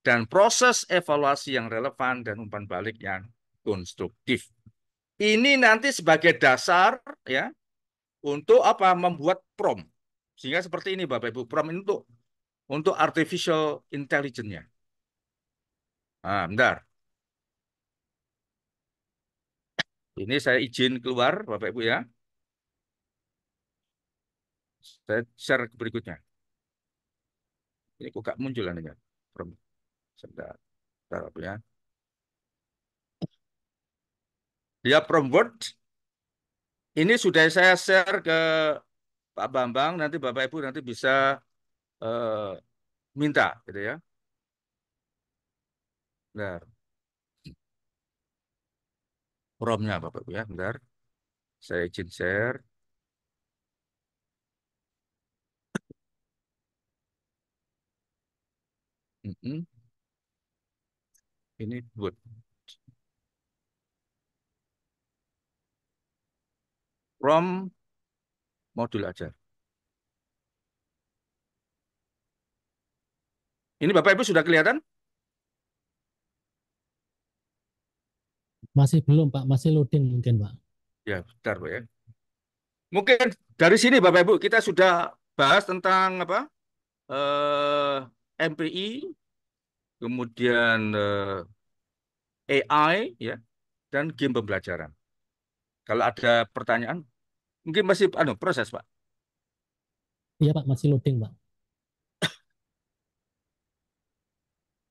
dan proses evaluasi yang relevan dan umpan balik yang konstruktif. Ini nanti sebagai dasar ya untuk apa? Membuat prompt. Sehingga seperti ini Bapak Ibu, prompt ini untuk artificial intelligence-nya. Nah, bentar. Ini saya izin keluar Bapak Ibu ya. Saya share ke berikutnya. Ini kok gak muncul anehnya. Prompt. Sebentar, sebentar, Bapak, ya. Ya, from Word ini sudah saya share ke Pak Bambang. Nanti Bapak Ibu nanti bisa eh, minta, gitu ya. Bentar, Chrome-nya Bapak Ibu ya. Bentar, saya izin share. Mm-mm. Ini Word. Chrome modul ajar. Ini Bapak Ibu sudah kelihatan? Masih belum Pak, masih loading mungkin Pak. Ya, bentar Pak ya. Mungkin dari sini Bapak Ibu kita sudah bahas tentang apa? MPI, kemudian AI ya, dan game pembelajaran. Kalau ada pertanyaan, mungkin masih proses Pak. Iya Pak, masih loading Pak.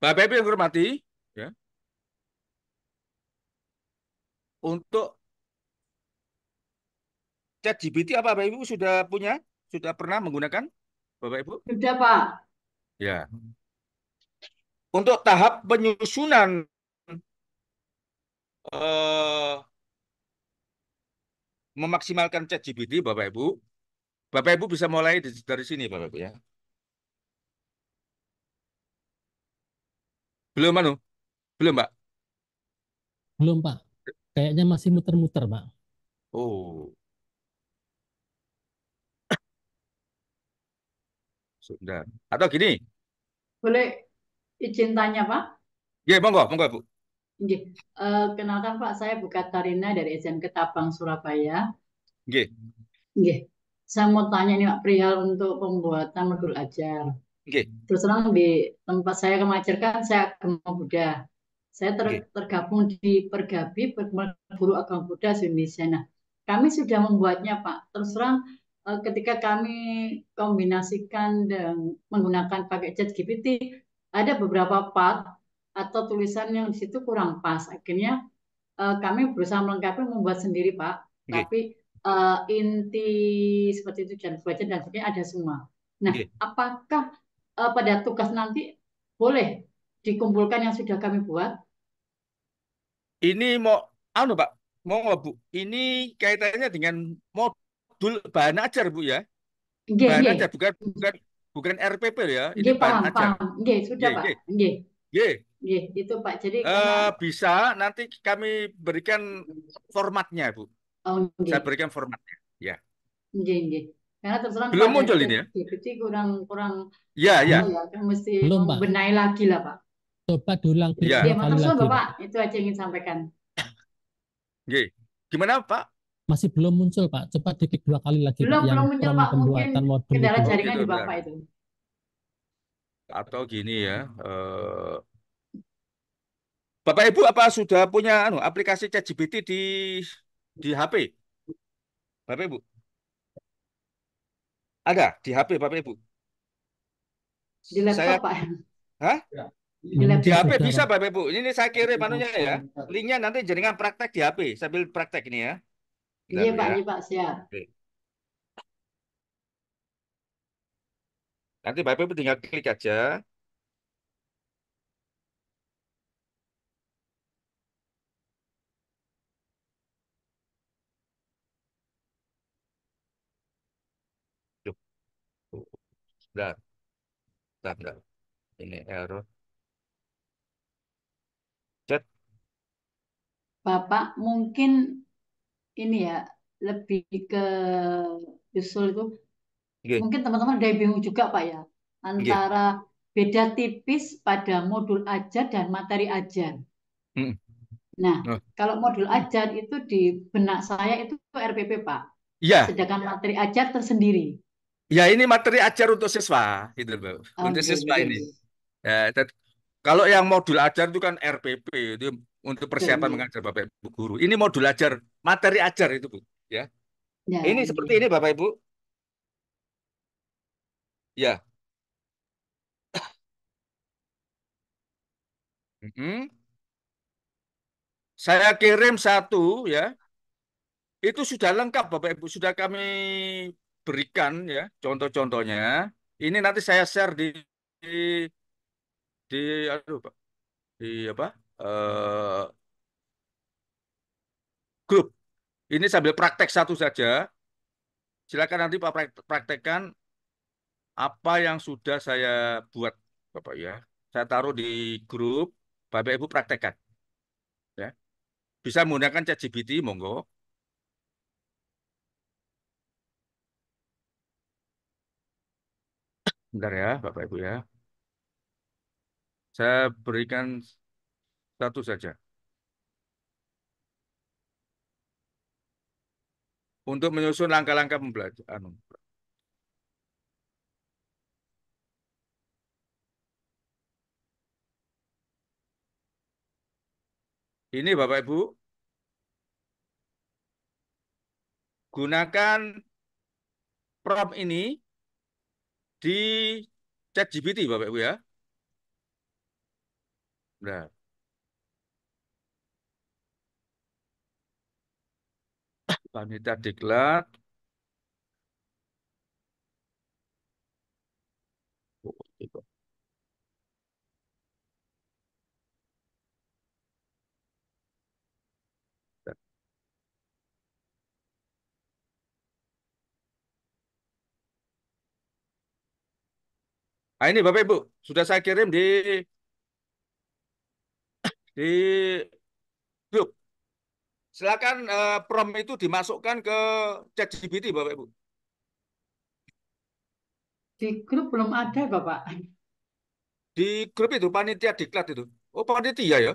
Bapak Ibu yang hormati, ya, untuk ChatGPT apa Bapak Ibu sudah punya? Sudah pernah menggunakan Bapak Ibu? Sudah, Pak. Ya. Untuk tahap penyusunan eh, memaksimalkan ChatGPT, Bapak Ibu bisa mulai dari sini, Bapak Ibu ya. Belum belum, Pak. Belum Pak, kayaknya masih muter-muter Pak. Oh, sudah. Atau gini, Boleh izin tanya, Pak? ya monggo, monggo Bu. Nggih. Kenalkan, Pak, saya Bu Katarina dari SMK Tabang, Surabaya. Nggih, Nggih. Saya mau tanya nih, Pak, perihal untuk pembuatan modul ajar. nggih, Terus terang di tempat saya mengajarkan, saya agama Buddha. Saya nggih. tergabung di Pergabi, Perkumpulan Guru Agama Buddha Indonesia. Nah, kami sudah membuatnya, Pak. Terus terang, ketika kami kombinasikan dan menggunakan pakai ChatGPT, ada beberapa part atau tulisan yang di situ kurang pas. Akhirnya kami berusaha melengkapi membuat sendiri, Pak. Nggih, Tapi inti seperti itu dan baca dan sebagainya ada semua. Nah, nggih. apakah pada tugas nanti boleh dikumpulkan yang sudah kami buat? Ini mau Pak, monggo Bu. Ini kaitannya dengan modul bahan ajar Bu ya. Nggih, Bahan nggih. ajar bukan bukan bukan RPP ya. Ini Nggih, bahan paham, ajar. paham. Nggih, sudah, Nggih, Pak. nggih, Nggih, nggih. nggih. Itu, Pak. Jadi karena Bisa nanti kami berikan formatnya, Bu. oh, Saya nggih, berikan formatnya. Ya. nggih, nggih. Karena terus terang Belum pada muncul ini ya? ChatGPT kurang kurang Ya, anu ya, ya, kan mesti Belum Pak, membenahi lagi lah, Pak. coba diulang klik ya. Nggih, 2 kali matur suwun, lagi Pak. Bapak. Itu aja yang ingin sampaikan. Nggih. Gimana, Pak? Masih belum muncul Pak, coba diklik 2 kali lagi Pak yang Belum muncul, prompt Pak. Mungkin pembuatan modul kendala itu. Oh, jaringan gitu, di bentar. Bapak itu. Atau gini ya. Bapak Ibu apa sudah punya aplikasi ChatGPT di HP? Bapak Ibu? Ada di HP Bapak Ibu? Di laptop, Saya Pak. Hah? Di Di Mungkin laptop. HP sudah bisa Pak. Bapak Ibu. Ini saya kirim anunya ya. Linknya nanti jaringan praktek di HP sambil praktek ini ya. Bentar, Bu, ya. Iya, Pak, siap. Oke. Nanti Bapak Ibu tinggal klik aja. Duh, bentar, bentar, bentar. Ini error. Chat. Bapak mungkin ini ya lebih ke usul itu Oke, mungkin teman-teman ada yang bingung juga Pak ya oke. antara beda tipis pada modul ajar dan materi ajar. Hmm. Nah, Oh. kalau modul ajar itu di benak saya itu RPP Pak, Iya, sedangkan materi ajar tersendiri. ya ini materi ajar untuk siswa, gitu Pak. Untuk Oke, siswa oke. ini. Ya, kalau yang modul ajar itu kan RPP itu untuk Oke, persiapan oke. mengajar Bapak Ibu guru. Ini modul ajar, materi ajar itu Bu. Ya, Ya, ini seperti ini oke. Bapak Ibu. Ya, Mm-mm. Saya kirim satu ya. Itu sudah lengkap Bapak Ibu, sudah kami berikan ya contoh-contohnya. Ini nanti saya share di, di aduh Pak, di apa? eh, grup. Ini sambil praktek satu saja. Silakan nanti Pak praktekkan apa yang sudah saya buat Bapak ya. Saya taruh di grup, Bapak Ibu praktekkan ya. Bisa menggunakan ChatGPT, monggo. Bentar ya, Bapak Ibu ya. Saya berikan satu saja. Untuk menyusun langkah-langkah pembelajaran. Ini Bapak Ibu, gunakan prompt ini di ChatGPT Bapak Ibu ya. Nah, Panitia Diklat. Oh, itu. Nah, ini Bapak Ibu, sudah saya kirim di grup. Silakan prompt itu dimasukkan ke ChatGPT Bapak Ibu. Di grup belum ada, Bapak. Di grup itu panitia diklat itu. Oh, panitia ya.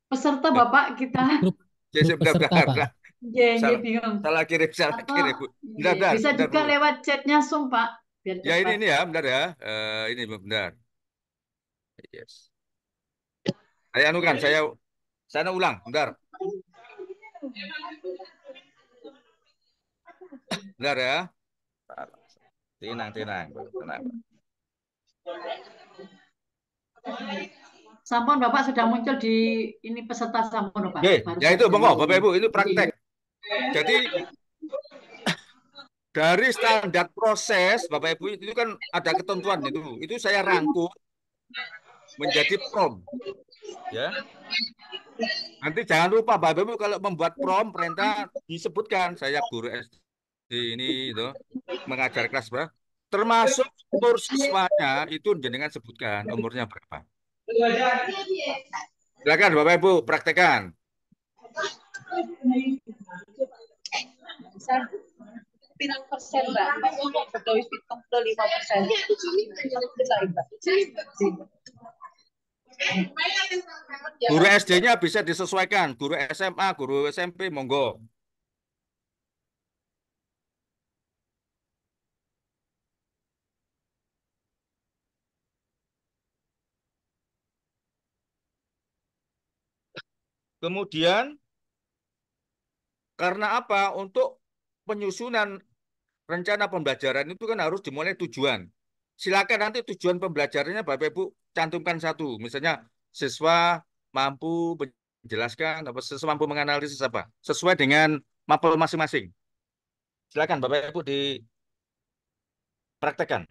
Peserta Nah, Bapak kita. Grup ya, grup bentar, peserta, bentar, Pak. bentar. Ye, Salah, bingung. salah Atau kirim, Bu. Bentar, bentar, bisa bentar juga dulu. lewat chatnya Zoom, Pak, biar Ya cepat. ini ya, bentar ya. Ini bentar. Yes. Saya anukan, saya ulang, bentar. Bentar ya. Tenang, tenang, tenang. Sampun Bapak sudah muncul di ini peserta Sampun Bapak, Oke, baru ya itu saja monggo, Bapak ini. Ibu, itu praktek. Jadi dari standar proses, Bapak Ibu itu kan ada ketentuan itu. Itu saya rangkum menjadi prompt, ya. Nanti jangan lupa Bapak Ibu kalau membuat prompt perintah disebutkan saya guru SD ini itu mengajar kelas berapa. Termasuk umur siswanya itu jenengan sebutkan umurnya berapa. Silakan Bapak Ibu praktekkan. Pirang persen Mbak? Betul, hitung 5%. Guru SD-nya bisa disesuaikan, guru SMA, guru SMP, monggo. Kemudian karena apa? Untuk penyusunan rencana pembelajaran itu kan harus dimulai tujuan. Silakan nanti tujuan pembelajarannya Bapak Ibu cantumkan satu. Misalnya siswa mampu menjelaskan apa siswa mampu menganalisis apa sesuai dengan mapel masing-masing. Silakan Bapak Ibu dipraktekkan.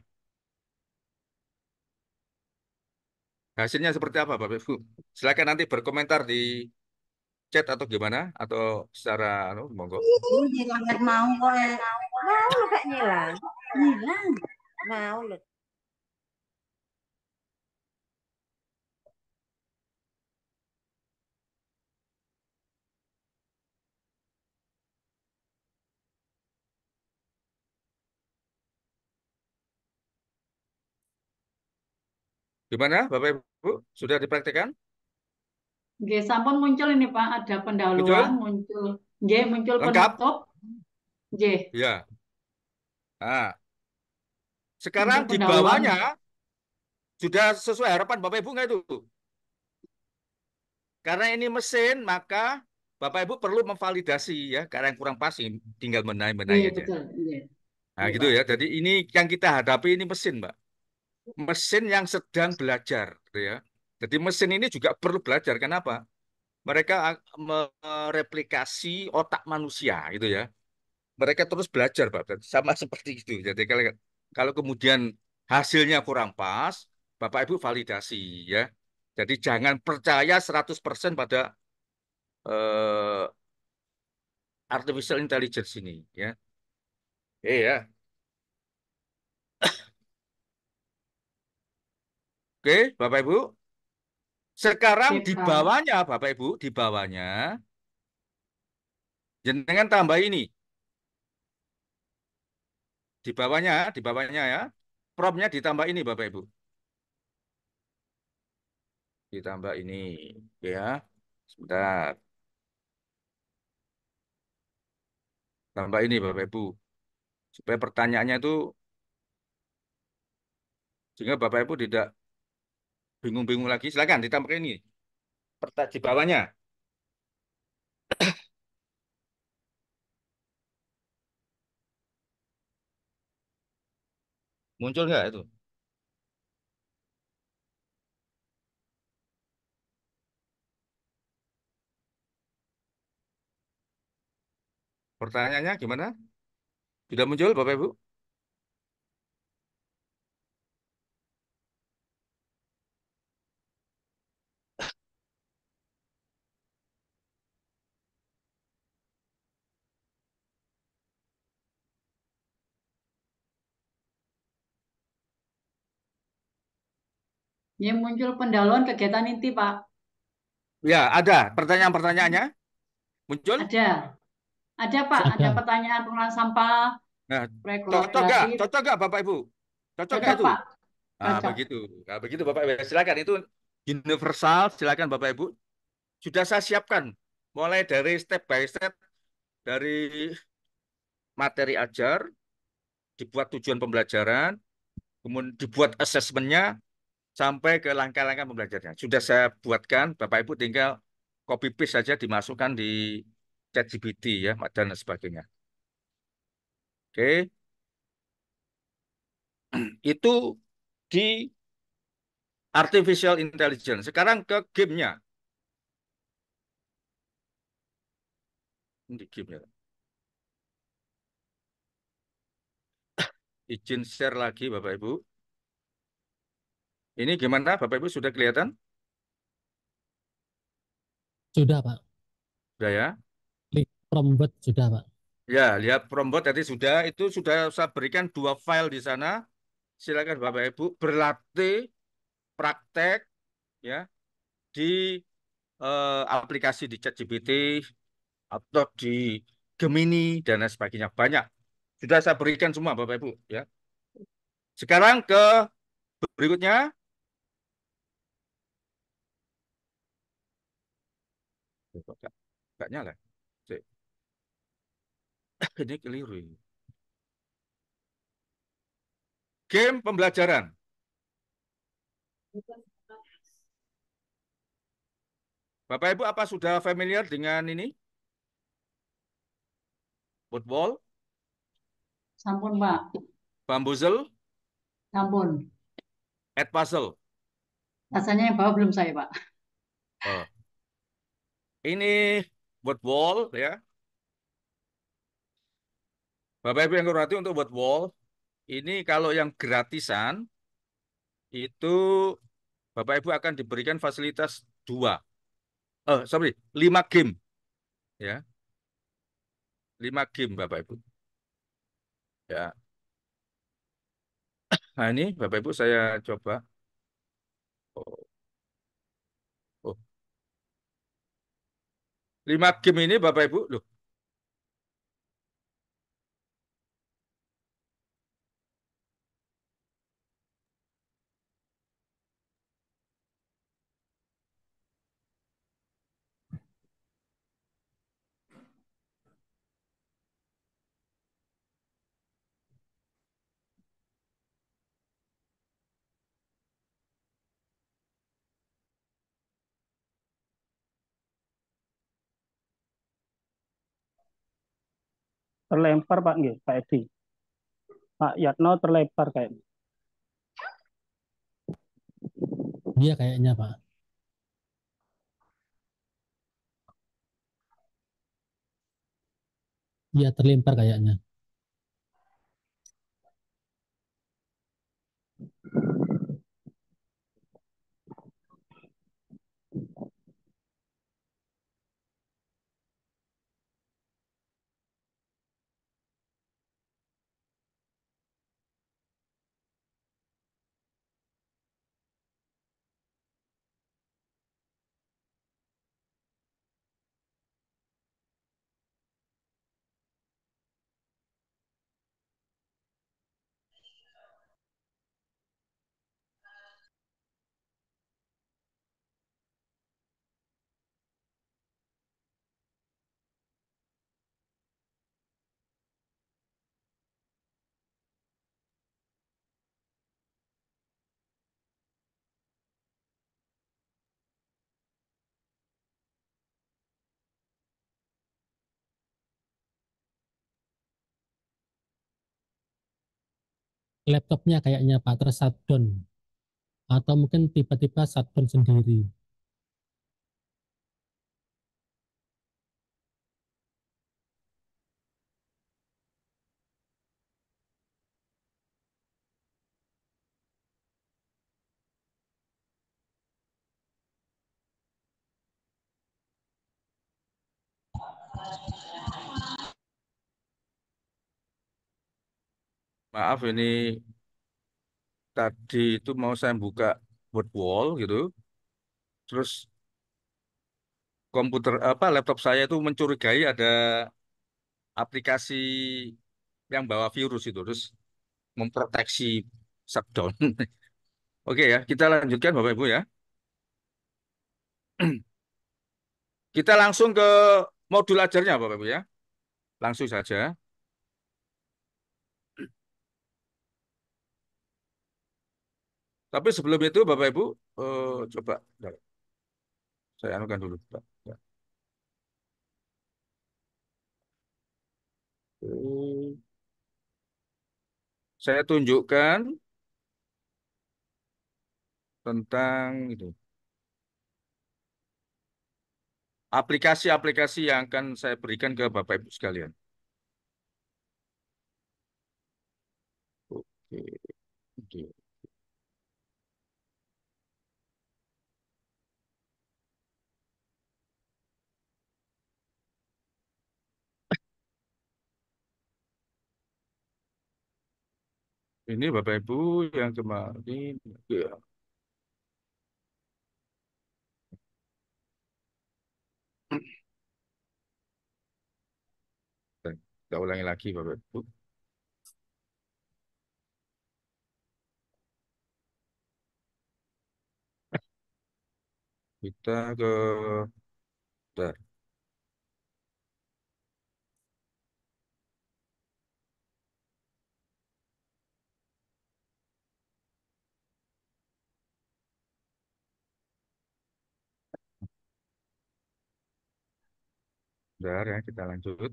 Hasilnya seperti apa Bapak Ibu? Silakan nanti berkomentar di chat atau gimana atau secara monggo. Nyilangan mau kok. Mau lo Kak nyilang. Nyilang. Mau lo. Gimana Bapak Ibu? Sudah dipraktekkan? Oke, sampun muncul ini Pak, ada pendahuluan, Muncul? muncul. Oke, muncul Lengkap? penutup. Oke, Ya. Nah, sekarang muncul di pendahuluan. bawahnya sudah sesuai harapan Bapak Ibu nggak itu? Karena ini mesin, maka Bapak Ibu perlu memvalidasi ya. Karena yang kurang pas tinggal benahi-benahi Iya, aja. betul. Iya, Nah, iya gitu Pak. ya. Jadi ini yang kita hadapi ini mesin, Mbak. Mesin yang sedang belajar, gitu ya. Jadi mesin ini juga perlu belajar. Kenapa? Mereka mereplikasi otak manusia gitu ya. Mereka terus belajar, Pak. Sama seperti itu. Jadi kalau kalau kemudian hasilnya kurang pas, Bapak Ibu validasi ya. Jadi jangan percaya 100% pada eh, artificial intelligence ini ya. Ya. Oke, Bapak Ibu. Sekarang Oke, di Pak. bawahnya, Bapak Ibu, di bawahnya, jenengan tambah ini. Di bawahnya ya. Promnya ditambah ini, Bapak Ibu. Ditambah ini, ya. Sebentar. Tambah ini, Bapak Ibu. Supaya pertanyaannya itu, sehingga Bapak Ibu tidak bingung-bingung lagi. Silakan ditambah ini. Di bawahnya. Muncul nggak itu? Pertanyaannya gimana? Sudah muncul, Bapak Ibu? Ini muncul pendahuluan kegiatan inti, Pak. Ya, ada. Pertanyaan-pertanyaannya muncul. Ada. Ada, Pak. Ada Ada. pertanyaan pengelolaan sampah, Nah, proyek cocok nggak? kolaboratif. Cocok nggak, Bapak Ibu? Cocok nggak Cocok, itu? Pak. Nah, Cocok. begitu. Nah, begitu Bapak Ibu. Silakan itu universal. Silakan Bapak Ibu. Sudah saya siapkan. Mulai dari step by step dari materi ajar, dibuat tujuan pembelajaran, kemudian dibuat asesmennya sampai ke langkah-langkah pembelajarannya. Sudah saya buatkan, Bapak Ibu tinggal copy paste saja dimasukkan di ChatGPT ya dan sebagainya. Oke, itu di artificial intelligence. Sekarang ke gamenya. Ini di game ya. Izin share lagi Bapak Ibu. Ini gimana Bapak Ibu sudah kelihatan? Sudah, Pak. Sudah ya? Klik prompt sudah, Pak. Ya, lihat prompt tadi sudah. Itu sudah saya berikan 2 file di sana. Silakan Bapak Ibu berlatih praktek ya di aplikasi di ChatGPT atau di Gemini dan lain sebagainya. Banyak. Sudah saya berikan semua Bapak Ibu ya. Sekarang ke berikutnya. Kok nggak nyala? Cek. Ini keliru ini. Game pembelajaran. Bapak Ibu apa sudah familiar dengan ini? Football, Sampun, Pak. bamboozle, Sampun. Edpuzzle. Rasanya yang bawah belum saya, Pak. Oh. Ini football ya. Bapak Ibu yang hormati untuk football, ini kalau yang gratisan itu Bapak Ibu akan diberikan fasilitas 5 game ya. 5 game Bapak Ibu. Ya. Nah ini Bapak Ibu saya coba. Oh, oh. 5 game ini Bapak Ibu, loh. Terlempar Pak nggih, Pak Edi. Pak Yatno terlempar kayaknya. Dia kayaknya, Pak. Dia terlempar kayaknya. Laptopnya kayaknya Pak tershutdown. Atau mungkin tiba-tiba shutdown sendiri. Maaf ini tadi itu mau saya buka word wall gitu, terus komputer apa laptop saya itu mencurigai ada aplikasi yang bawa virus itu, terus memproteksi shutdown. Oke ya, kita lanjutkan Bapak Ibu ya. Kita langsung ke modul ajarnya Bapak Ibu ya. Langsung saja. Tapi sebelum itu Bapak Ibu coba bentar, saya anukan dulu. Bentar, bentar. Saya tunjukkan tentang itu aplikasi-aplikasi yang akan saya berikan ke Bapak Ibu sekalian. Oke, oke. Ini Bapak Ibu yang kemarin ya, kita ulangi lagi Bapak Ibu. Kita ke bentar. Bentar ya, kita lanjut.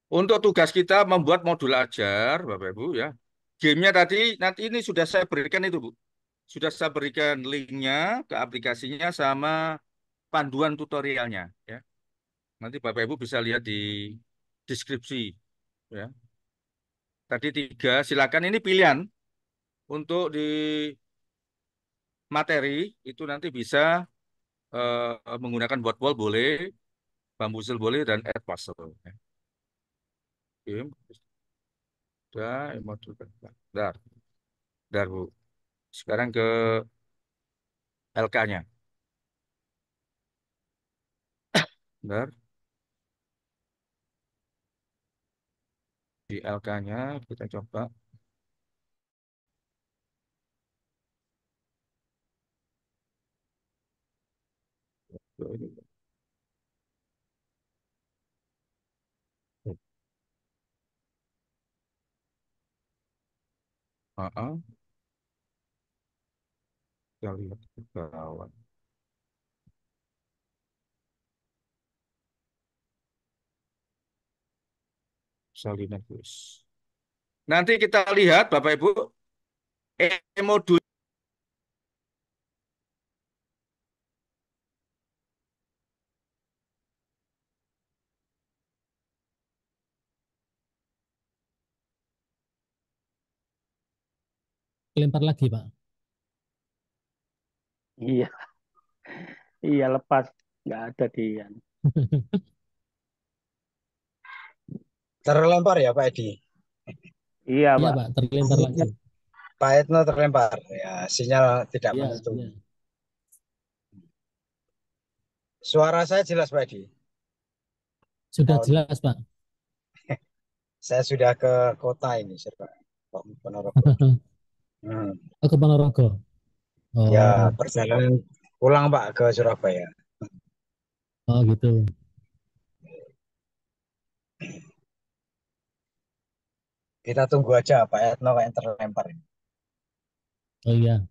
Untuk tugas kita membuat modul ajar, Bapak Ibu ya. Gamenya tadi, nanti ini sudah saya berikan itu, Bu. Sudah saya berikan linknya ke aplikasinya sama panduan tutorialnya. Ya. Nanti Bapak Ibu bisa lihat di deskripsi. Ya. Tadi 3, silakan ini pilihan untuk di materi itu nanti bisa menggunakan board wall boleh, bambu boleh, dan add puzzle. Ya. Oke, sudah, modul. Bentar, bentar, Bu. Sekarang ke LK-nya. Bentar, di LK-nya kita coba. Kita lihat ke bawah. Salinan tulis. Nanti kita lihat, Bapak Ibu, modul lempar lagi, Pak. Iya, iya lepas. Nggak ada di. Terlempar ya Pak Edi. Iya, Iya, Pak. Pak, terlempar lagi. Pak Etno terlempar. Ya, sinyal tidak Iya, menentu. iya. Suara saya jelas Pak Edi. Sudah Mohon, jelas, Pak. saya sudah ke kota ini, Ponorogo. Hmm. Oh, ke Ponorogo. Ya, Oh, perjalanan pulang Pak ke Surabaya. oh gitu. Kita tunggu aja Pak Etno yang terlempar ini. Oh iya.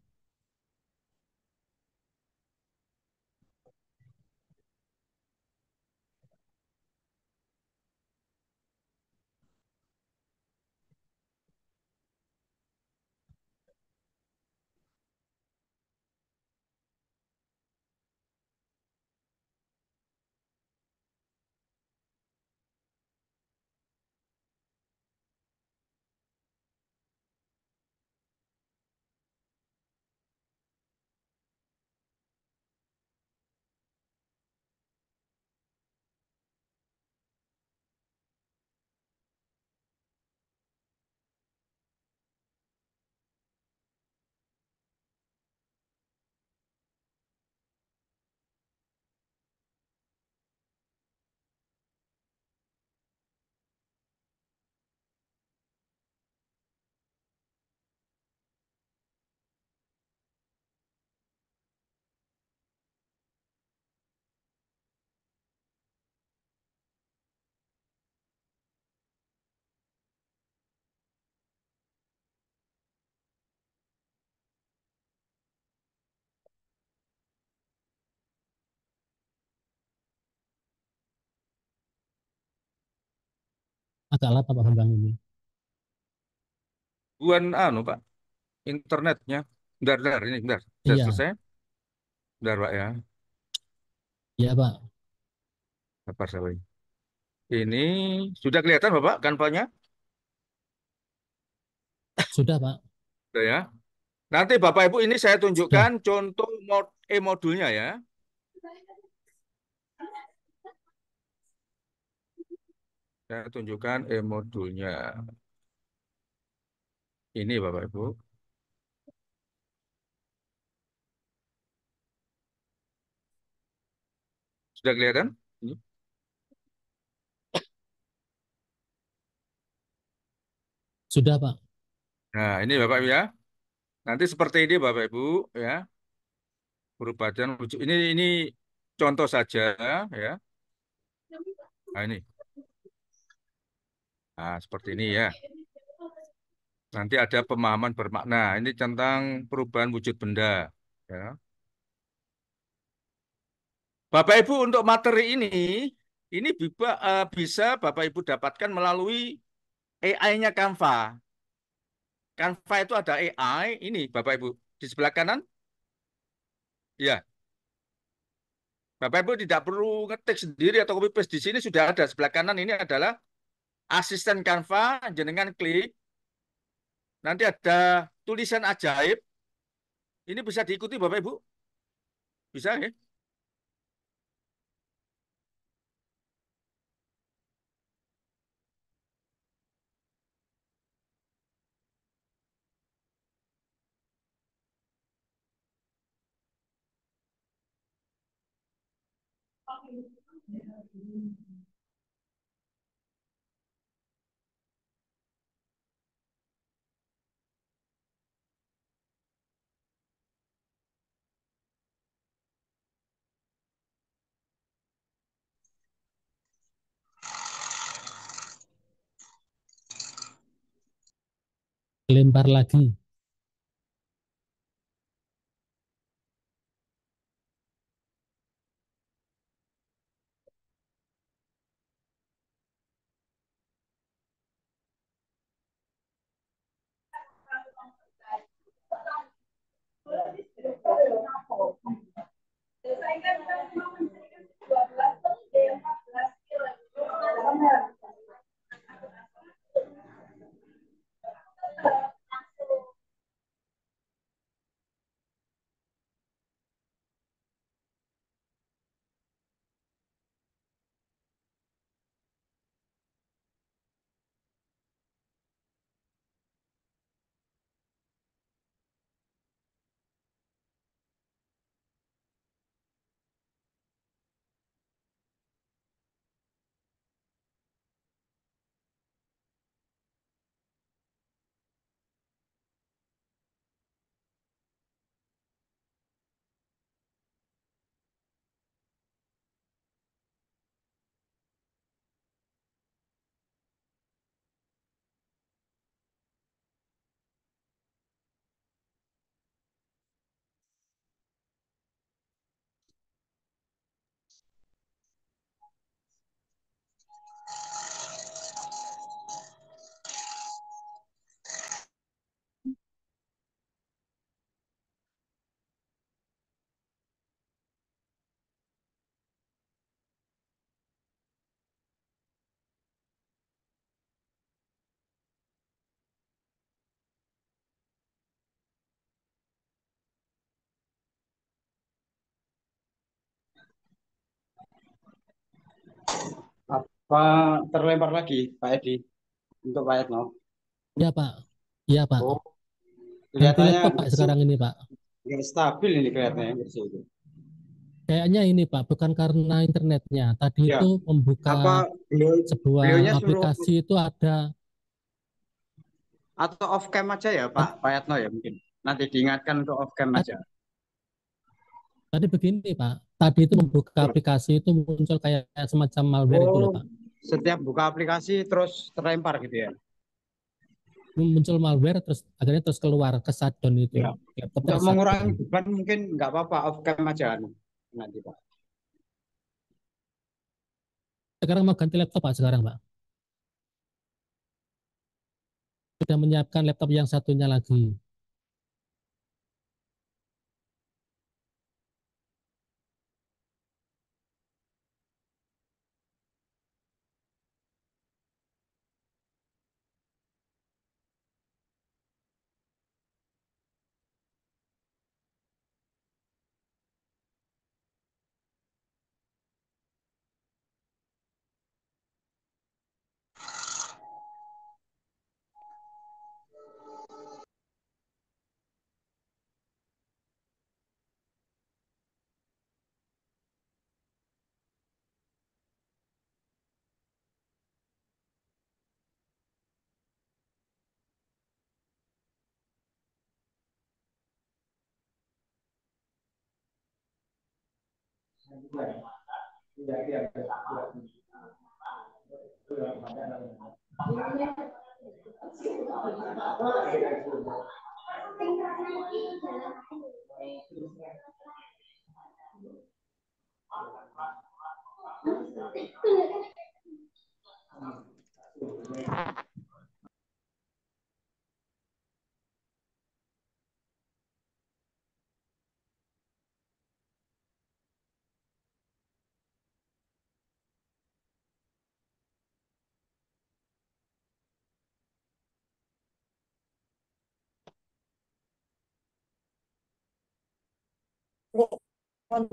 Agak lama Pak Bambang ini. Buan Pak, internetnya. Bentar, ini bentar. Sudah Iya, selesai? Bentar, Pak ya. iya Pak. Sabar, sabar. Ini sudah kelihatan Bapak kanvanya? Sudah Pak. Sudah ya. Nanti Bapak Ibu ini saya Sudah. tunjukkan contoh e-modulnya ya. Saya tunjukkan e-modulnya. Ini Bapak Ibu. Sudah kelihatan? Ini. Sudah Pak. Nah, ini Bapak Ibu ya. Nanti seperti ini Bapak Ibu ya. Perubahan wujud. Ini contoh saja ya. Nah, ini. Nah, seperti ini ya. Nanti ada pemahaman bermakna. Ini tentang perubahan wujud benda. Ya. Bapak Ibu untuk materi ini bisa Bapak Ibu dapatkan melalui AI-nya Canva. Canva itu ada AI, ini Bapak Ibu di sebelah kanan. Ya, Bapak Ibu tidak perlu ngetik sendiri atau copy paste di sini sudah ada. Sebelah kanan ini adalah asisten Canva, jenengan klik. Nanti ada tulisan ajaib. Ini bisa diikuti Bapak Ibu. Bisa ya? Lempar lagi. Terlempar lagi Pak Edi untuk Pak Etno. Ya Pak, iya Pak. Oh, Ganti kelihatannya laptop Pak sekarang ini Pak. nggak stabil ini kelihatannya bersih itu. Kayaknya ini Pak, bukan karena internetnya. Tadi Ya, itu membuka apa sebuah beliaunya suruh aplikasi itu ada. atau off cam aja ya Pak Etno ya mungkin. Nanti diingatkan untuk off cam aja. Tadi begini Pak, tadi itu membuka aplikasi itu muncul kayak semacam malware itu loh Oh, Pak. setiap buka aplikasi terus terlempar gitu ya. Muncul malware terus akhirnya terus keluar ke shutdown itu. Ya. Laptopnya Untuk ke mengurangi shutdown. beban mungkin nggak apa-apa off cam aja nanti Pak. Sekarang mau ganti laptop Pak sekarang Pak. Sudah menyiapkan laptop yang satunya lagi. Kok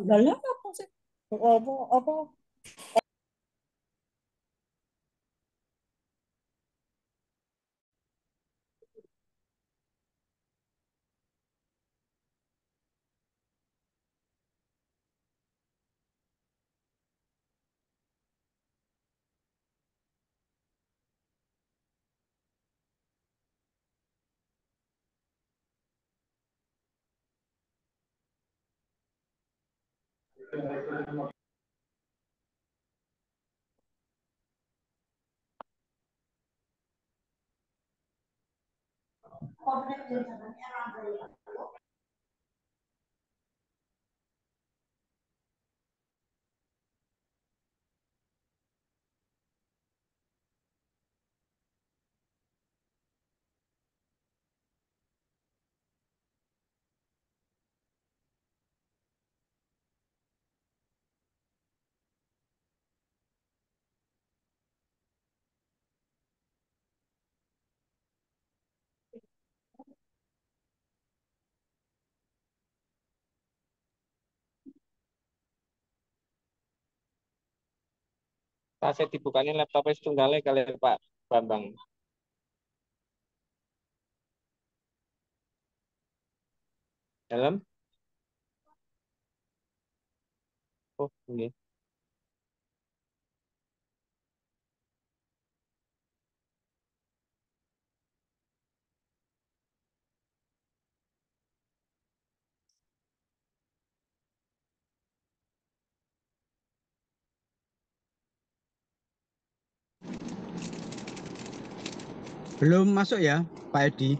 dalam apa sih? Apa Tasih dibukanya laptopnya setunggalnya kali Pak Bambang. Dalam? Oh, ini. Belum masuk ya Pak Edi.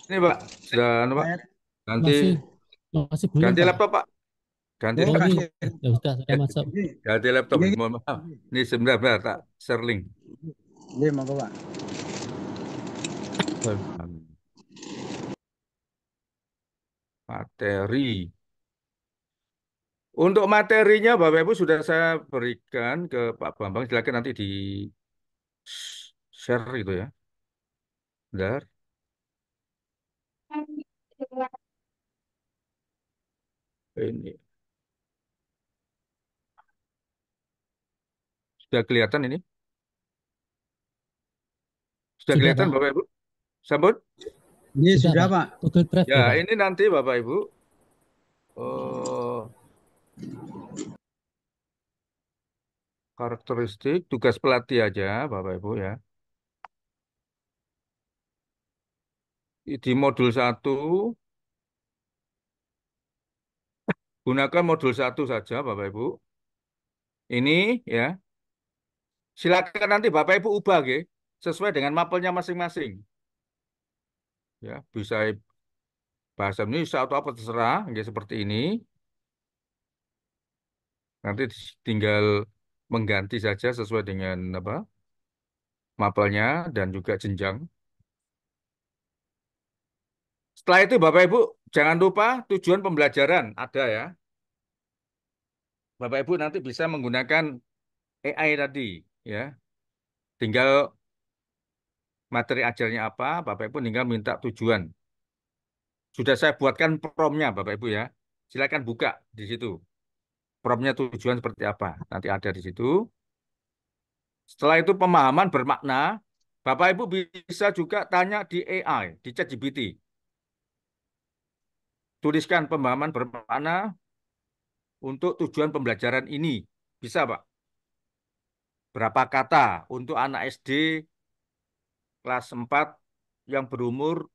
Ini Pak, sudah anu, Pak. Pak Ganti Masih masih belum ganti Pak. laptop Pak. Ganti Oh, Oh ini laptop. ya sudah masuk. ini, Ganti laptop. ini, Mohon maaf. Ini sebentar tak share link. ini monggo Pak. Materi. Untuk materinya Bapak Ibu sudah saya berikan ke Pak Bambang. Silakan nanti di share gitu ya. Bentar. Ini sudah kelihatan ini. Sudah Sudah, kelihatan Pak. Bapak Ibu? Sambut? Ini Sudah, sudah, Pak. Pak. Google Drive Ya, ya, Pak. ini nanti Bapak Ibu eh, karakteristik tugas pelatih aja Bapak Ibu ya. Di modul 1 gunakan modul 1 saja Bapak Ibu. Ini ya. Silakan nanti Bapak Ibu ubah sesuai dengan mapelnya masing-masing. Ya, bisa bahasa Indonesia atau apa terserah, seperti ini. Nanti tinggal mengganti saja sesuai dengan apa mapelnya dan juga jenjang. Setelah itu Bapak Ibu jangan lupa tujuan pembelajaran ada ya. Bapak Ibu nanti bisa menggunakan AI tadi ya. Tinggal materi ajarnya apa, Bapak Ibu tinggal minta tujuan. Sudah saya buatkan promnya Bapak Ibu ya. Silakan buka di situ. Promnya tujuan seperti apa. Nanti ada di situ. Setelah itu pemahaman bermakna, Bapak Ibu bisa juga tanya di AI, di ChatGPT. Tuliskan pemahaman bermakna untuk tujuan pembelajaran ini. Bisa, Pak. Berapa kata untuk anak SD kelas 4 yang berumur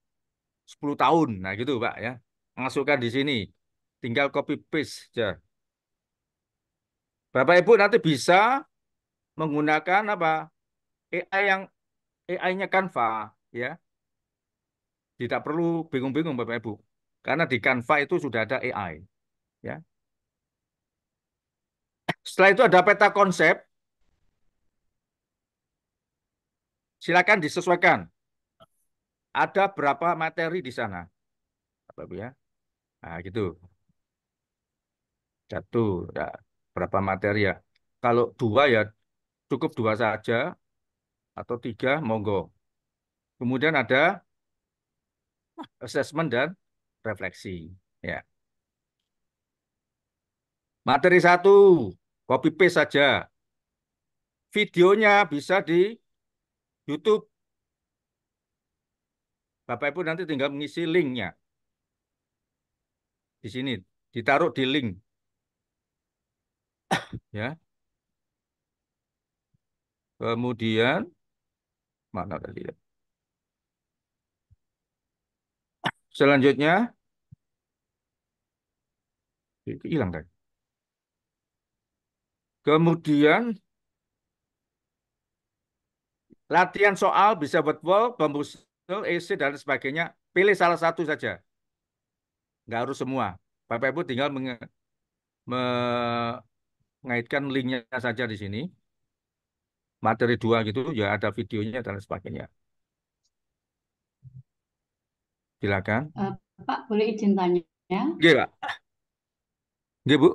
10 tahun. Nah, gitu, Pak ya. Masukkan di sini. Tinggal copy paste saja. Bapak Ibu nanti bisa menggunakan apa? AI yang AI-nya Canva ya. Tidak perlu bingung-bingung Bapak Ibu. Karena di Canva itu sudah ada AI ya. Setelah itu ada peta konsep. Silakan disesuaikan. Ada berapa materi di sana, Bapak Ibu ya. Nah, gitu. Satu, ya, berapa materi ya. Kalau dua ya cukup dua saja atau tiga, monggo. Kemudian ada assessment dan refleksi. Ya. Materi satu, copy paste saja. Videonya bisa di YouTube. Bapak Ibu nanti tinggal mengisi linknya. Di sini, ditaruh di link. Ya. Kemudian, mana tadi ya? Selanjutnya, hilang tadi. Kemudian, latihan soal bisa buat wall, bambu essay, dan sebagainya. Pilih salah satu saja. Nggak harus semua. Bapak Ibu tinggal mengaitkan linknya saja di sini. Materi dua gitu, ya ada videonya dan sebagainya. Silakan. Pak, boleh izin tanya? Oke, Pak. Oke, Bu.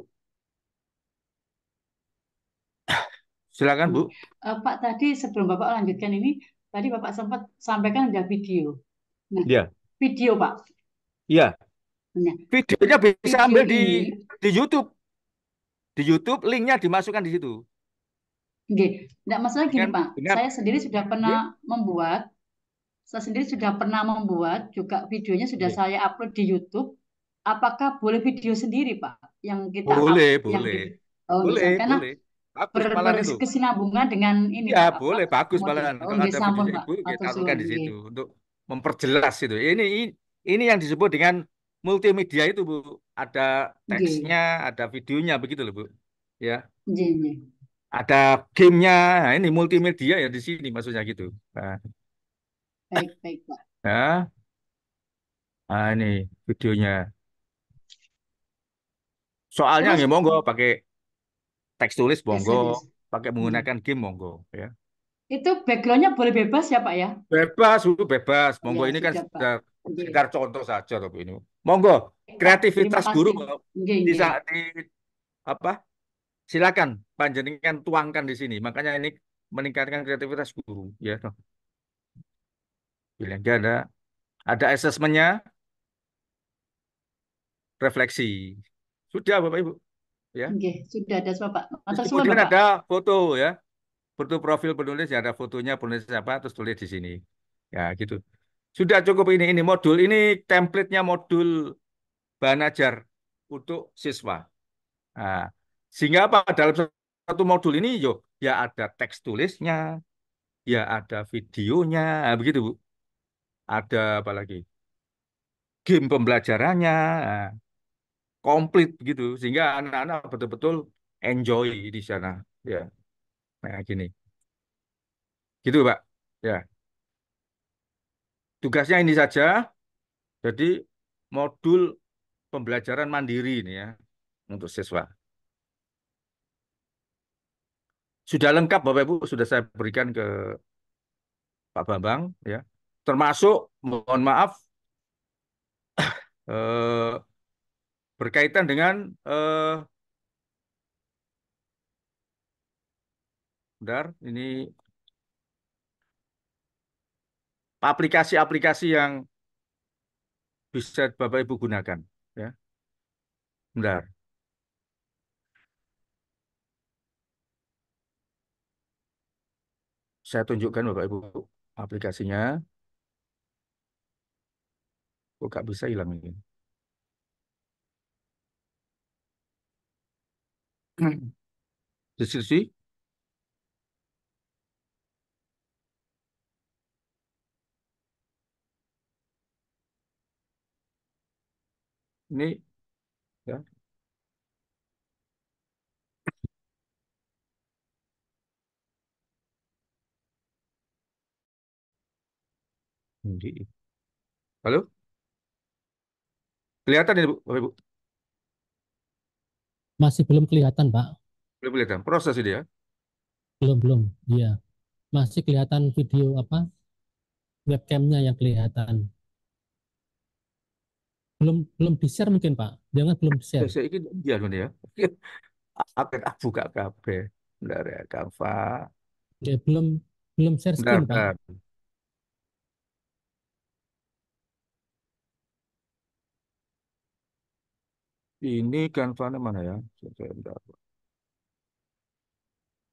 Silakan, Bu. Pak, tadi sebelum Bapak lanjutkan ini, tadi Bapak sempat sampaikan ada video. Nah, Iya. video Pak. Iya. Nah, Videonya bisa video ambil ini, di YouTube. Di YouTube, linknya dimasukkan di situ. oke, nggak masalah gini Pak. Dengan Saya sendiri sudah pernah membuat, juga videonya sudah Iya. saya upload di YouTube. Apakah boleh video sendiri Pak yang kita Boleh, yang boleh. kita, oh, Boleh, bisa karena boleh. Bagus malahan itu. berkesinambungan dengan ini Ya, Pak, boleh, bagus model. malahan. Oh, Kalau nggih, ada sampun videonya Pak. Ibu, kita Matur taruhkan suwun di nggih. situ untuk memperjelas itu. Ini yang disebut dengan multimedia itu, Bu. Ada Nggih, teksnya, ada videonya begitu loh, Bu. Ya, nggih, nggih. ada gamenya. Nah, ini multimedia ya di sini maksudnya gitu. Nah, Baik, baik Pak. nah, ini videonya. Soalnya Terus nggak monggo pakai teks tulis monggo, SMS. pakai Hmm. menggunakan game monggo ya. Itu backgroundnya boleh bebas ya Pak ya? Bebas, Bu, bebas. Oh, Monggo ya ini kan sudah Pak. sudah Nggih. sekedar contoh saja loh Bu, ini. Monggo, Pak, terima kreativitas guru kasih. kok Nggih, di nggih. saat di apa? Silakan panjenengan tuangkan di sini. Makanya ini meningkatkan kreativitas guru ya. Toh. Bila nggak ada asesmennya, refleksi. Sudah Bapak Ibu ya. Nggih, sudah ada semua Pak. Terus Matur suwun kemudian Bapak. ada foto ya. foto profil penulis ya ada fotonya penulis apa terus tulis di sini. Ya gitu. Sudah cukup ini modul ini template-nya modul bahan ajar untuk siswa. Nah, sehingga apa dalam satu modul ini yo ya ada teks tulisnya, ya ada videonya, nah, begitu Bu. Ada apa lagi? Game pembelajarannya, nah, komplit begitu sehingga anak-anak betul-betul enjoy di sana. Ya, nah gini, gitu Pak. Ya, tugasnya ini saja. Jadi modul pembelajaran mandiri ini ya untuk siswa. Sudah lengkap Bapak Ibu, sudah saya berikan ke Pak Bambang ya. Termasuk mohon maaf eh, berkaitan dengan bentar, ini aplikasi-aplikasi yang bisa Bapak Ibu gunakan ya. Bentar, saya tunjukkan Bapak Ibu aplikasinya. Kok nggak bisa hilang ini? Diskusi ini ya. Halo? Kelihatan ini Bu, Bapak Ibu? Masih belum kelihatan, Pak. Belum kelihatan. Proses ini ya. Belum. Iya. Masih kelihatan video apa? Webcamnya yang kelihatan. Belum di-share mungkin, Pak. Jangan belum di-share. Saya ini dia ya. Aku buka KB. Bentar ya, Canva. Oke, belum share Bentar, screen, Pak. bentar. Ini Canva mana ya? Bentar.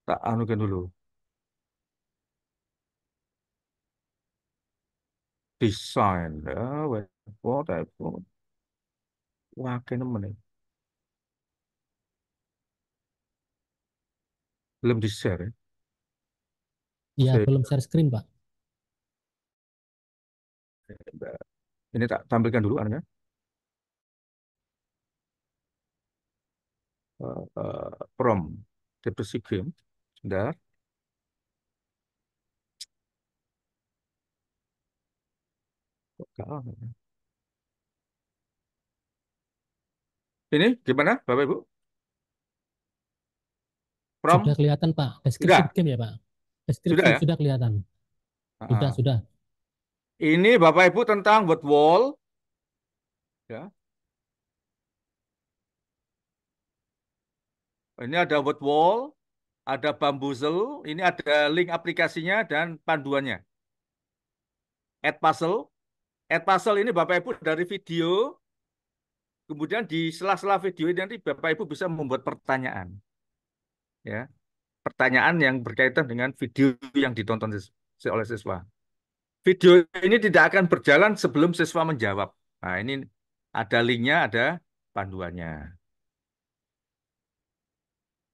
Tak anukan dulu. Desain ya, webboard, iPhone. Wah, kayaknya mana? Belum di-share ya. Iya, Saya, belum share screen, Pak. ini tak tampilkan dulu anunya. Prom depresi game. Bentar. Ini gimana, Bapak Ibu? Sudah Prom? kelihatan, Pak. Description Sudah, game ya, Pak. sudah Description ya. sudah kelihatan. Ah. Sudah. Ini Bapak Ibu tentang word wall, ya. Ini ada word wall, ada bamboozle, ini ada link aplikasinya dan panduannya. Add puzzle ini Bapak Ibu dari video, kemudian di sela-sela video ini nanti Bapak Ibu bisa membuat pertanyaan, ya. Pertanyaan yang berkaitan dengan video yang ditonton oleh siswa. Video ini tidak akan berjalan sebelum siswa menjawab. Nah, ini ada linknya, ada panduannya.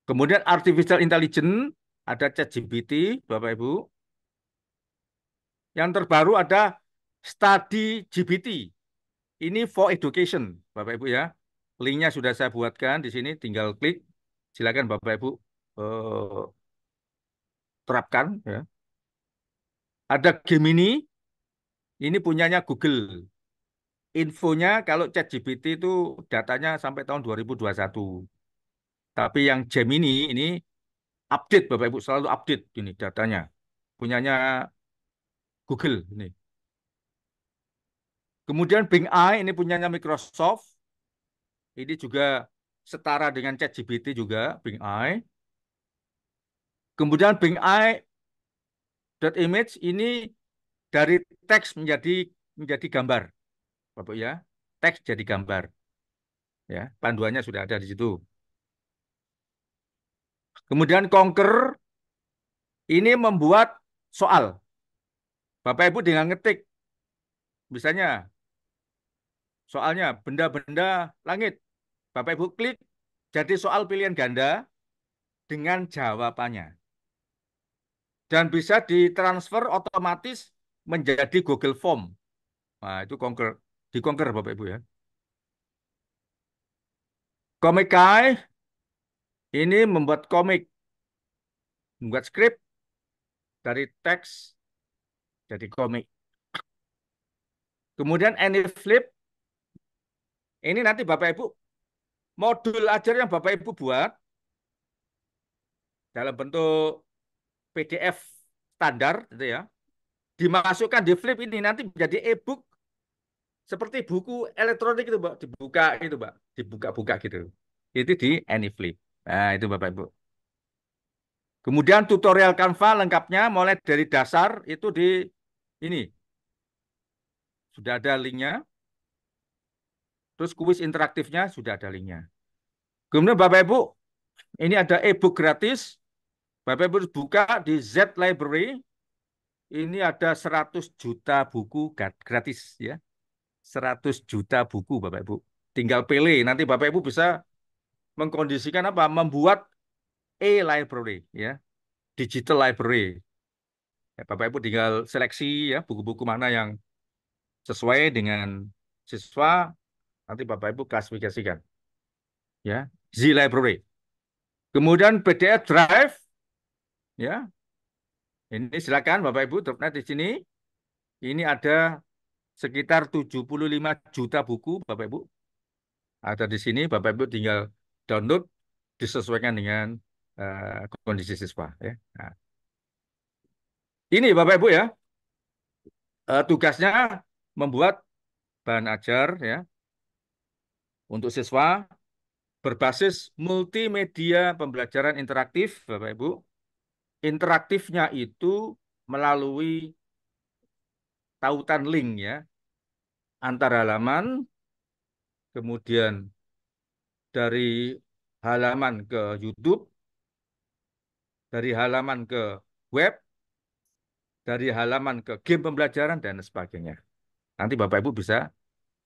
Kemudian artificial intelligence, ada ChatGPT, Bapak Ibu. Yang terbaru ada Study GPT. Ini for education, Bapak Ibu ya. Linknya sudah saya buatkan di sini, tinggal klik. Silakan Bapak Ibu terapkan ya. Ada Gemini, ini punyanya Google. Infonya kalau ChatGPT itu datanya sampai tahun 2021. Tapi yang Gemini ini update Bapak Ibu, selalu update ini datanya. Punyanya Google ini. Kemudian Bing AI ini punyanya Microsoft. Ini juga setara dengan ChatGPT juga Bing AI. Kemudian Bing AI image ini dari teks menjadi gambar, Bapak ya. Teks jadi gambar. Ya, panduannya sudah ada di situ. Kemudian Conquer Ini membuat soal. Bapak Ibu dengan ngetik, misalnya soalnya benda-benda langit. Bapak Ibu klik, jadi soal pilihan ganda dengan jawabannya. Dan bisa ditransfer otomatis menjadi Google Form. Nah, itu di-conquer Bapak Ibu ya. Komikai ini membuat komik, membuat skrip dari teks jadi komik. Kemudian AnyFlip, ini nanti Bapak Ibu, modul ajar yang Bapak Ibu buat dalam bentuk PDF standar, gitu ya, dimasukkan di Flip ini nanti menjadi e-book seperti buku elektronik itu, Mbak, dibuka itu, Mbak, dibuka-buka gitu. Itu di AnyFlip. Nah, itu Bapak Ibu. Kemudian tutorial Canva lengkapnya mulai dari dasar itu di ini. Sudah ada linknya. Terus kuis interaktifnya sudah ada linknya. Kemudian Bapak Ibu, ini ada e-book gratis. Bapak Ibu buka di Z Library. Ini ada 100 juta buku gratis ya. 100 juta buku Bapak Ibu. Tinggal pilih. Nanti Bapak Ibu bisa mengkondisikan apa? Membuat e-library ya. Digital library. Ya, Bapak Ibu tinggal seleksi ya buku-buku mana yang sesuai dengan siswa. Nanti Bapak Ibu klasifikasikan. Ya, Z Library. Kemudian PDF Drive ya. Ini silakan Bapak Ibu drop di sini. Ini ada sekitar 75 juta buku Bapak Ibu. Ada di sini Bapak Ibu tinggal download disesuaikan dengan kondisi siswa ya. Nah, ini Bapak Ibu ya. Tugasnya membuat bahan ajar ya untuk siswa berbasis multimedia pembelajaran interaktif Bapak Ibu. Interaktifnya itu melalui tautan link ya antar halaman, kemudian dari halaman ke YouTube, dari halaman ke web, dari halaman ke game pembelajaran dan sebagainya. Nanti Bapak Ibu bisa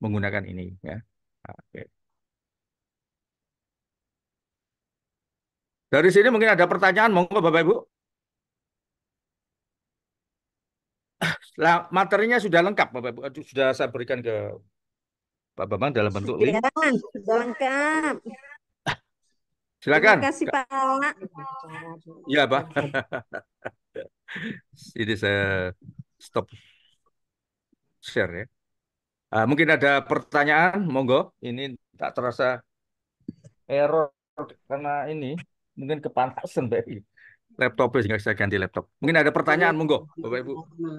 menggunakan ini ya. Oke. Dari sini mungkin ada pertanyaan, monggo Bapak Ibu. Materinya sudah lengkap Bapak Ibu. Sudah saya berikan ke Pak Bambang dalam bentuk link. Sudah lengkap. Silakan. Terima kasih Pak Ola. Iya, Pak. Ini saya stop share ya. Mungkin ada pertanyaan, monggo. Ini tak terasa error karena ini mungkin kepanasan Mbak. Laptopnya sehingga saya ganti laptop. Mungkin ada pertanyaan, monggo, Bapak Ibu.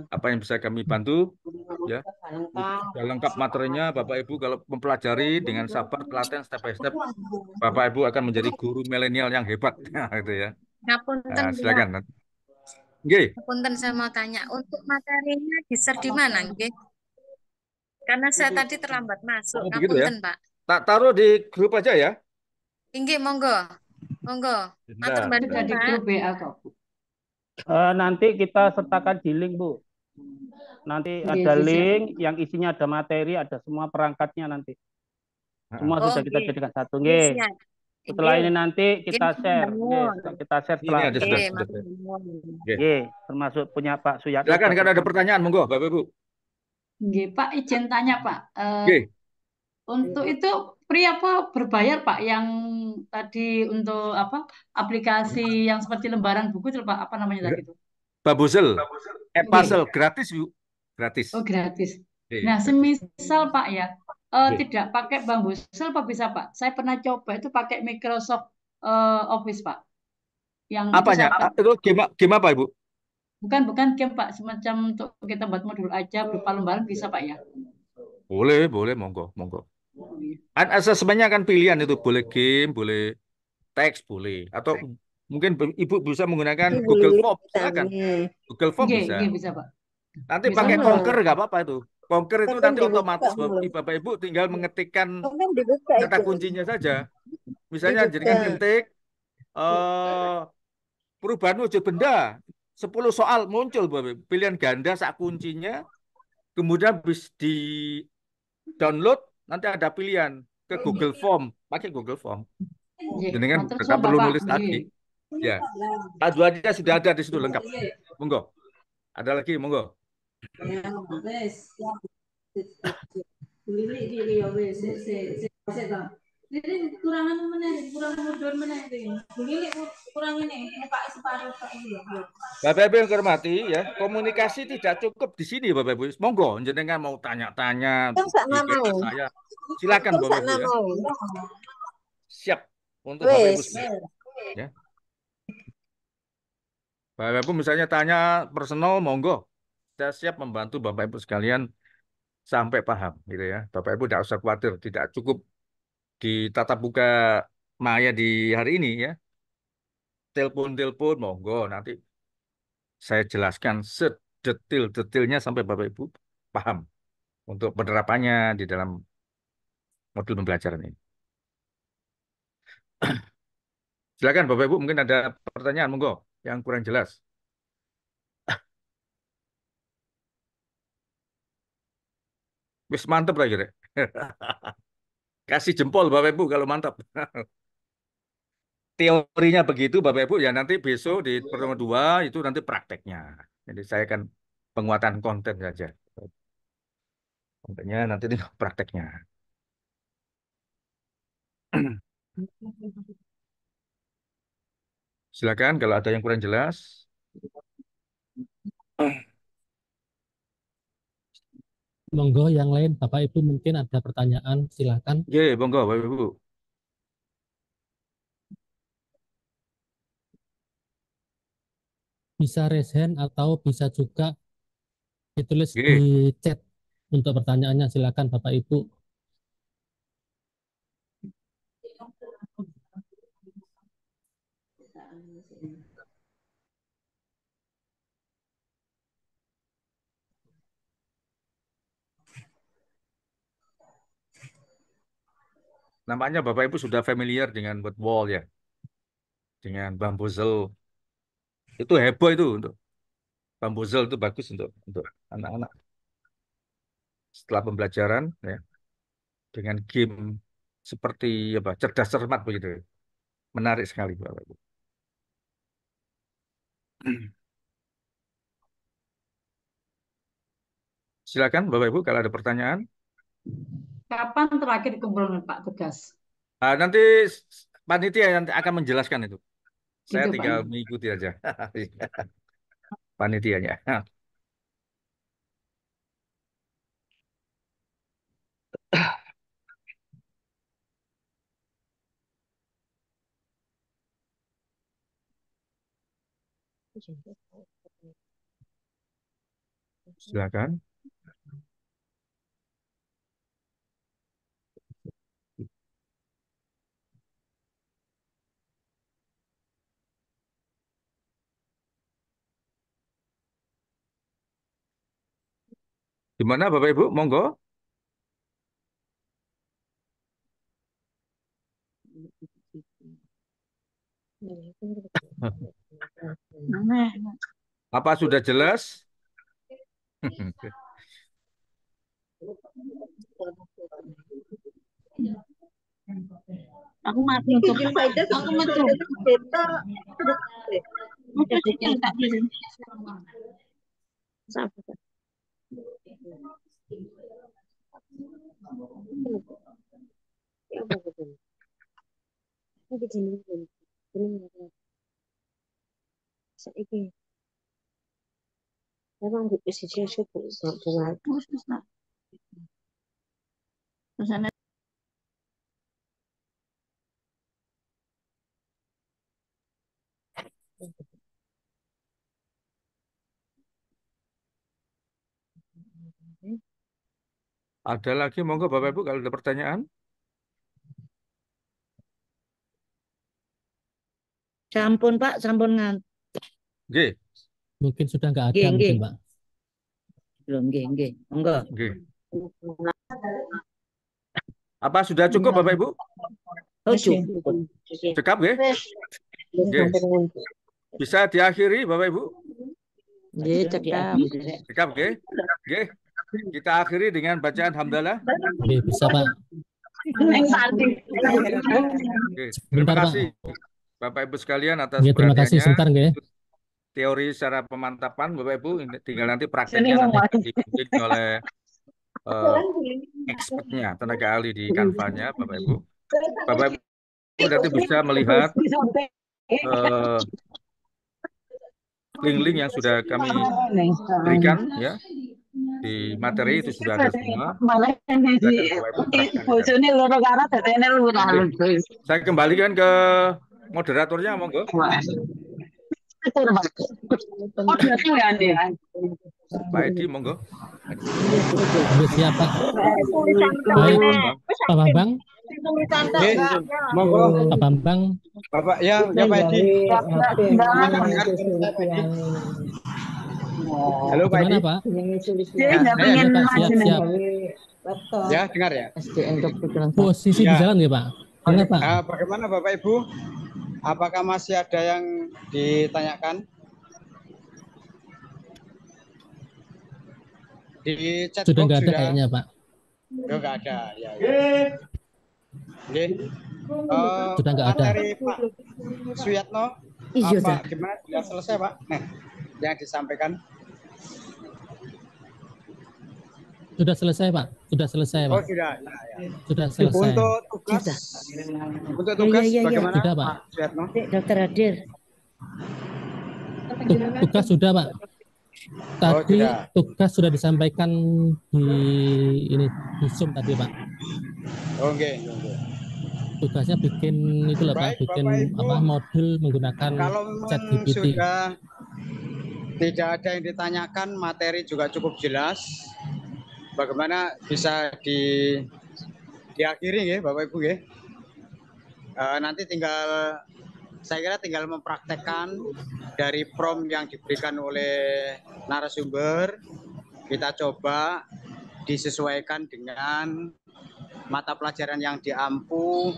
Apa yang bisa kami bantu? Ya, sudah lengkap materinya, Bapak Ibu. Kalau mempelajari dengan sabar, telaten, step by step, Bapak Ibu akan menjadi guru milenial yang hebat, gitu ya. Ngapunten, Silakan. Nggih. Ngapunten saya mau tanya, untuk materinya di-share di mana, nggih? Karena saya tadi terlambat masuk. Begitu ya? Ngapunten, Pak. Tak taruh di grup aja ya. Nggih, monggo. Monggo. Matur Ada nuwun, di Pak. grup WA kok, Bu. Nanti kita sertakan di link, Bu. Nanti ada link yang isinya ada materi, ada semua perangkatnya nanti. Semua sudah kita jadikan satu, nggih. Setelah ini nanti kita share, kita share setelah ini ada sudah. Nggih, termasuk punya Pak Suyatno. Silakan kalau ada pertanyaan, monggo Bapak Ibu. Nggih, Pak, izin tanya, Pak. Untuk itu free apa berbayar, Pak? Yang tadi untuk apa? Aplikasi yang seperti lembaran buku itu, Pak, apa namanya tadi itu? Babuzel. Puzzle gratis, Bu. Gratis. Oh, gratis. Nah, semisal Pak ya, tidak pakai Bambuzel apa bisa, Pak? Saya pernah coba itu pakai Microsoft Office, Pak. Yang apanya? Itu game apa, Ibu? Bukan game, Pak. Semacam untuk kita buat modul aja berupa lembaran bisa, Pak ya? Boleh, monggo. Asesmennya kan pilihan itu, boleh game, boleh teks, boleh. Atau mungkin Ibu bisa menggunakan Google Form, silakan. Google Form bisa. Bisa, Pak. Nanti pakai Conquer nggak apa-apa itu. Conquer itu nanti otomatis Bapak Ibu tinggal mengetikkan kata kuncinya saja. Misalnya jadikan ketik perubahan wujud benda, 10 soal muncul Bapak Ibu. Pilihan ganda sak kuncinya, kemudian bis di download, nanti ada pilihan ke Google Form, pakai Google Form. Nggih, Jenengan matur nggak suwun perlu Bapak. nulis lagi. Nggih. Ya, aduannya sudah ada di situ lengkap. Monggo. Ada lagi, monggo. Bapak Ibu yang hormati ya, komunikasi tidak cukup di sini Bapak Ibu. Monggo, jenengan mau tanya-tanya di saya, silakan Bapak Ibu ya. Siap untuk Bapak Ibu semua. Ya. Bapak Ibu misalnya tanya personal, monggo. Saya siap membantu Bapak Ibu sekalian sampai paham gitu ya. Bapak Ibu tidak usah khawatir, tidak cukup di tatap muka Maya di hari ini ya. Telepon-telepon, monggo nanti saya jelaskan sedetil-detilnya sampai Bapak Ibu paham untuk penerapannya di dalam modul pembelajaran ini. Silakan Bapak Ibu, mungkin ada pertanyaan, monggo yang kurang jelas. Wis mantep lagi deh. Kasih jempol Bapak Ibu kalau mantap. Teorinya begitu Bapak Ibu ya, nanti besok di pertemuan 2 itu nanti prakteknya. Jadi saya akan penguatan konten saja. Kontennya nanti tinggal prakteknya. Silakan kalau ada yang kurang jelas. Monggo yang lain Bapak Ibu mungkin ada pertanyaan, silakan. Oke, monggo Bapak Ibu. Bisa raise hand atau bisa juga ditulis Oke. di chat untuk pertanyaannya, silakan Bapak Ibu. Nampaknya Bapak Ibu sudah familiar dengan word wall ya. Dengan bamboozle. Itu heboh itu untuk bamboozle itu bagus untuk anak-anak. Setelah pembelajaran ya, dengan game seperti apa cerdas cermat begitu. Menarik sekali Bapak Ibu. Silakan Bapak Ibu kalau ada pertanyaan. Kapan terakhir kumpul dengan Pak Tegas? Nanti panitia yang akan menjelaskan itu. Saya Gitu, tinggal Pak. mengikuti aja. Panitianya. Silakan. Gimana Bapak Ibu? Monggo. Apa sudah jelas? Aku mati untuk aku metu. Ada lagi monggo Bapak Ibu kalau ada pertanyaan. Sampun Pak, sampun ngantuk. Nggih. Mungkin sudah nggak ada Nggih, mungkin nggih. Pak. Belum, nggih. Monggo. Nggih. Apa sudah cukup Bapak Ibu? Oh, cukup. Cukup nggih? Nggih. Bisa diakhiri Bapak Ibu? Nggih, cekap. Cekap, nggih. Nggih. Kita akhiri dengan bacaan hamdalah. Oke, bisa Pak. Oke, terima Sebentar Pak. kasih Bapak Ibu sekalian atas Oke, terima kasih. perhatiannya. Sebentar nggih. Teori secara pemantapan Bapak Ibu, tinggal nanti prakteknya nanti akan dibimbing oleh expertnya, tenaga ahli di Canva-nya Bapak Ibu. Bapak Ibu nanti bisa melihat link-link yang sudah kami berikan ya di materi, itu sudah ada semua. Saya kembalikan ke moderatornya, monggo. Pak Edi, monggo. Sudah siap Pak. Baik, Pak Bambang. Monggo. Pak Bambang. Bapak ya Pak Edi. Halo Pak Edi. Gimana Pak? Siap. Ya, dengar ya. Posisi di jalan ya Pak? Dengar Pak? Bagaimana Bapak Ibu? Apakah masih ada yang ditanyakan? Di chat Sudah box nggak ada kayaknya Pak. Nggak ada. Ya. Oke. Sudah nggak ada. Materi Pak Suyatno, Pak, gimana? Sudah selesai Pak? Yang disampaikan? Sudah selesai Pak. Sudah selesai Pak. Oh sudah. Ya. Sudah selesai. Untuk tugas bagaimana Sudah Pak. Suyatno? Dokter hadir. Tugas sudah Pak. Tadi tugas sudah disampaikan di Zoom tadi Pak. Oke. Tugasnya bikin itu loh Pak, bikin modul menggunakan ChatGPT. Sudah tidak ada yang ditanyakan, materi juga cukup jelas. Bagaimana bisa diakhiri ya Bapak Ibu ya. Nanti saya kira tinggal mempraktekkan dari prompt yang diberikan oleh narasumber, kita coba disesuaikan dengan mata pelajaran yang diampu.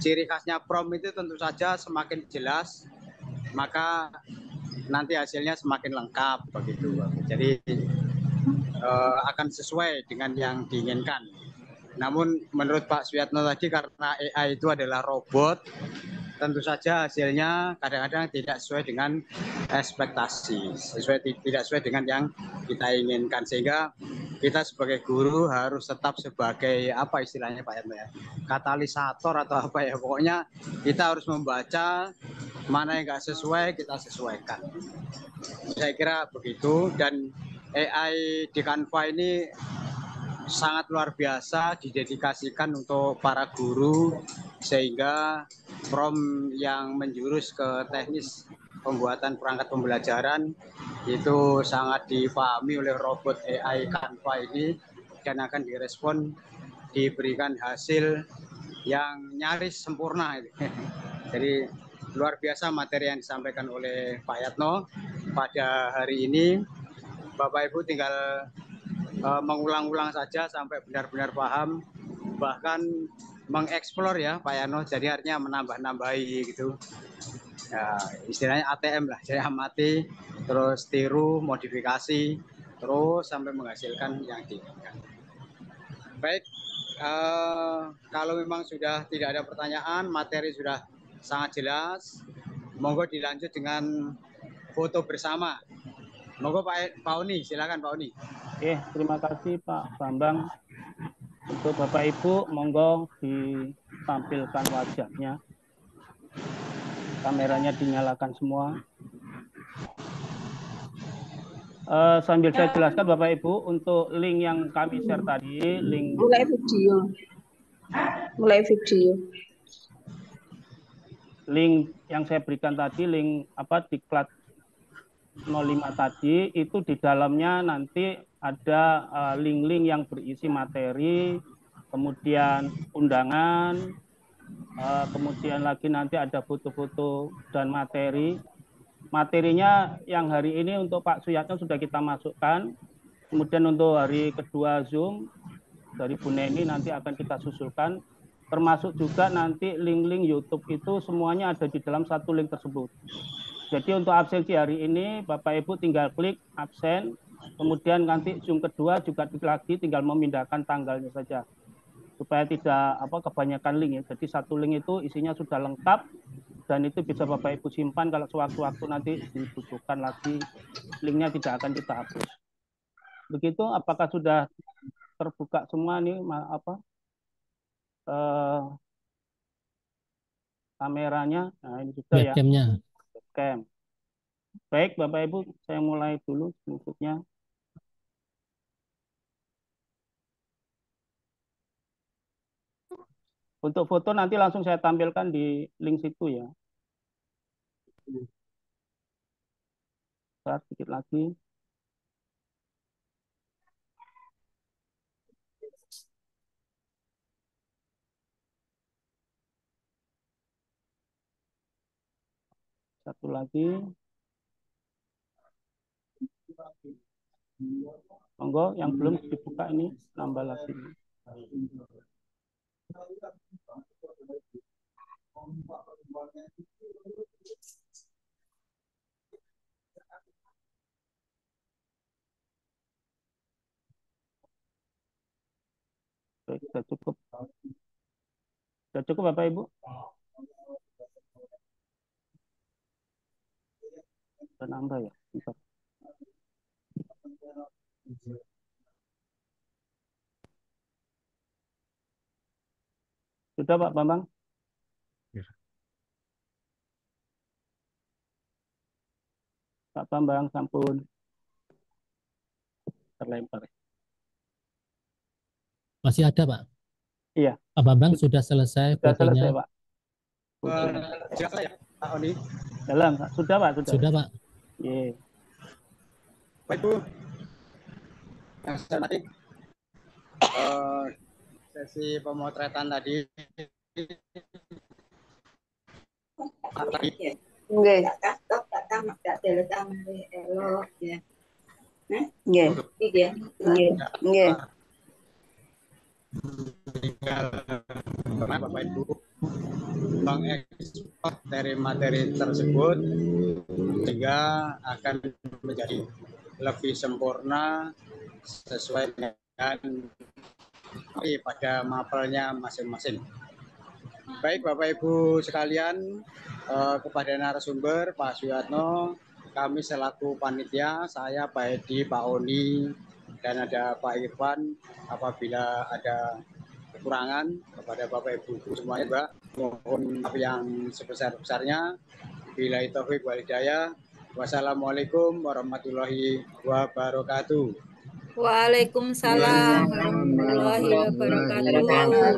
Ciri khasnya prompt itu tentu saja semakin jelas, maka nanti hasilnya semakin lengkap begitu. Jadi akan sesuai dengan yang diinginkan. Namun menurut Pak Suyatno tadi, karena AI itu adalah robot, tentu saja hasilnya kadang-kadang tidak sesuai dengan ekspektasi, tidak sesuai dengan yang kita inginkan, sehingga kita sebagai guru harus tetap sebagai apa istilahnya Pak Yanto ya, katalisator atau apa ya, pokoknya kita harus membaca mana yang nggak sesuai kita sesuaikan. Saya kira begitu, dan AI di Canva ini sangat luar biasa, didedikasikan untuk para guru, sehingga prompt yang menjurus ke teknis pembuatan perangkat pembelajaran itu sangat dipahami oleh robot AI Canva ini, dan akan direspon, diberikan hasil yang nyaris sempurna. Jadi luar biasa materi yang disampaikan oleh Pak Yatno pada hari ini. Bapak Ibu tinggal mengulang-ulang saja sampai benar-benar paham, bahkan mengeksplor ya Pak Yano, jadi artinya menambah-nambahi gitu ya, istilahnya ATM lah, jadi amati terus tiru, modifikasi terus sampai menghasilkan yang diinginkan. Baik, kalau memang sudah tidak ada pertanyaan, materi sudah sangat jelas, monggo dilanjut dengan foto bersama. Monggo Pak Oni, silakan Pak Oni. Oke, terima kasih Pak Bambang. Untuk Bapak Ibu, monggo ditampilkan wajahnya. Kameranya dinyalakan semua. Sambil saya jelaskan Bapak Ibu, untuk link yang kami share tadi, link mulai video. Link yang saya berikan tadi, link Diklat 05 tadi, itu di dalamnya nanti ada link-link yang berisi materi, kemudian undangan, kemudian lagi nanti ada foto-foto dan materi. Materinya yang hari ini untuk Pak Suyatno sudah kita masukkan, kemudian untuk hari kedua Zoom dari Bu Neni nanti akan kita susulkan, termasuk juga nanti link-link YouTube itu semuanya ada di dalam satu link tersebut. Jadi untuk absensi hari ini Bapak Ibu tinggal klik absen, kemudian nanti Zoom kedua juga klik lagi, tinggal memindahkan tanggalnya saja supaya tidak kebanyakan link ya. Jadi satu link itu isinya sudah lengkap dan itu bisa Bapak Ibu simpan kalau sewaktu-waktu nanti dibutuhkan lagi, linknya tidak akan kita hapus. Begitu, apakah sudah terbuka semua nih kameranya? Nah, ini sudah ya. Webcamnya. Webcam. Baik, Bapak Ibu, saya mulai dulu berikutnya. Untuk foto nanti langsung saya tampilkan di link situ ya. Bentar, sedikit lagi. Satu lagi. Monggo, yang belum dibuka ini nambah lagi. Baik, sudah cukup. Sudah cukup Bapak Ibu? Sudah nambah ya? Bentar. Sudah Pak Bambang? Pak Bambang, sampun. Terlempar. Masih ada, Pak? Iya. Pak Bambang sudah selesai Sudah fotonya? selesai, Pak. Silakan ya, Pak Oni. Dalam, Pak. Sudah, Pak. Sudah, Pak. Iya. Baik, Bu. Yang saya hormati, sesi pemotretan tadi. Nggih. Tak teletan elok ya. Nggih. Nggih. Nggih. Karena Bapak Ibu mengekspor materi tersebut sehingga akan menjadi lebih sempurna sesuai dengan pada mapelnya masing-masing. Baik Bapak Ibu sekalian, kepada narasumber Pak Suyatno, kami selaku panitia, saya Pak Edi, Pak Oni, dan ada Pak Irfan, apabila ada kekurangan kepada Bapak Ibu semuanya, Mbak, mohon maaf yang sebesar-besarnya. Billahi taufiq wal hidayah. Wassalamualaikum warahmatullahi wabarakatuh. Waalaikumsalam warahmatullahi wabarakatuh.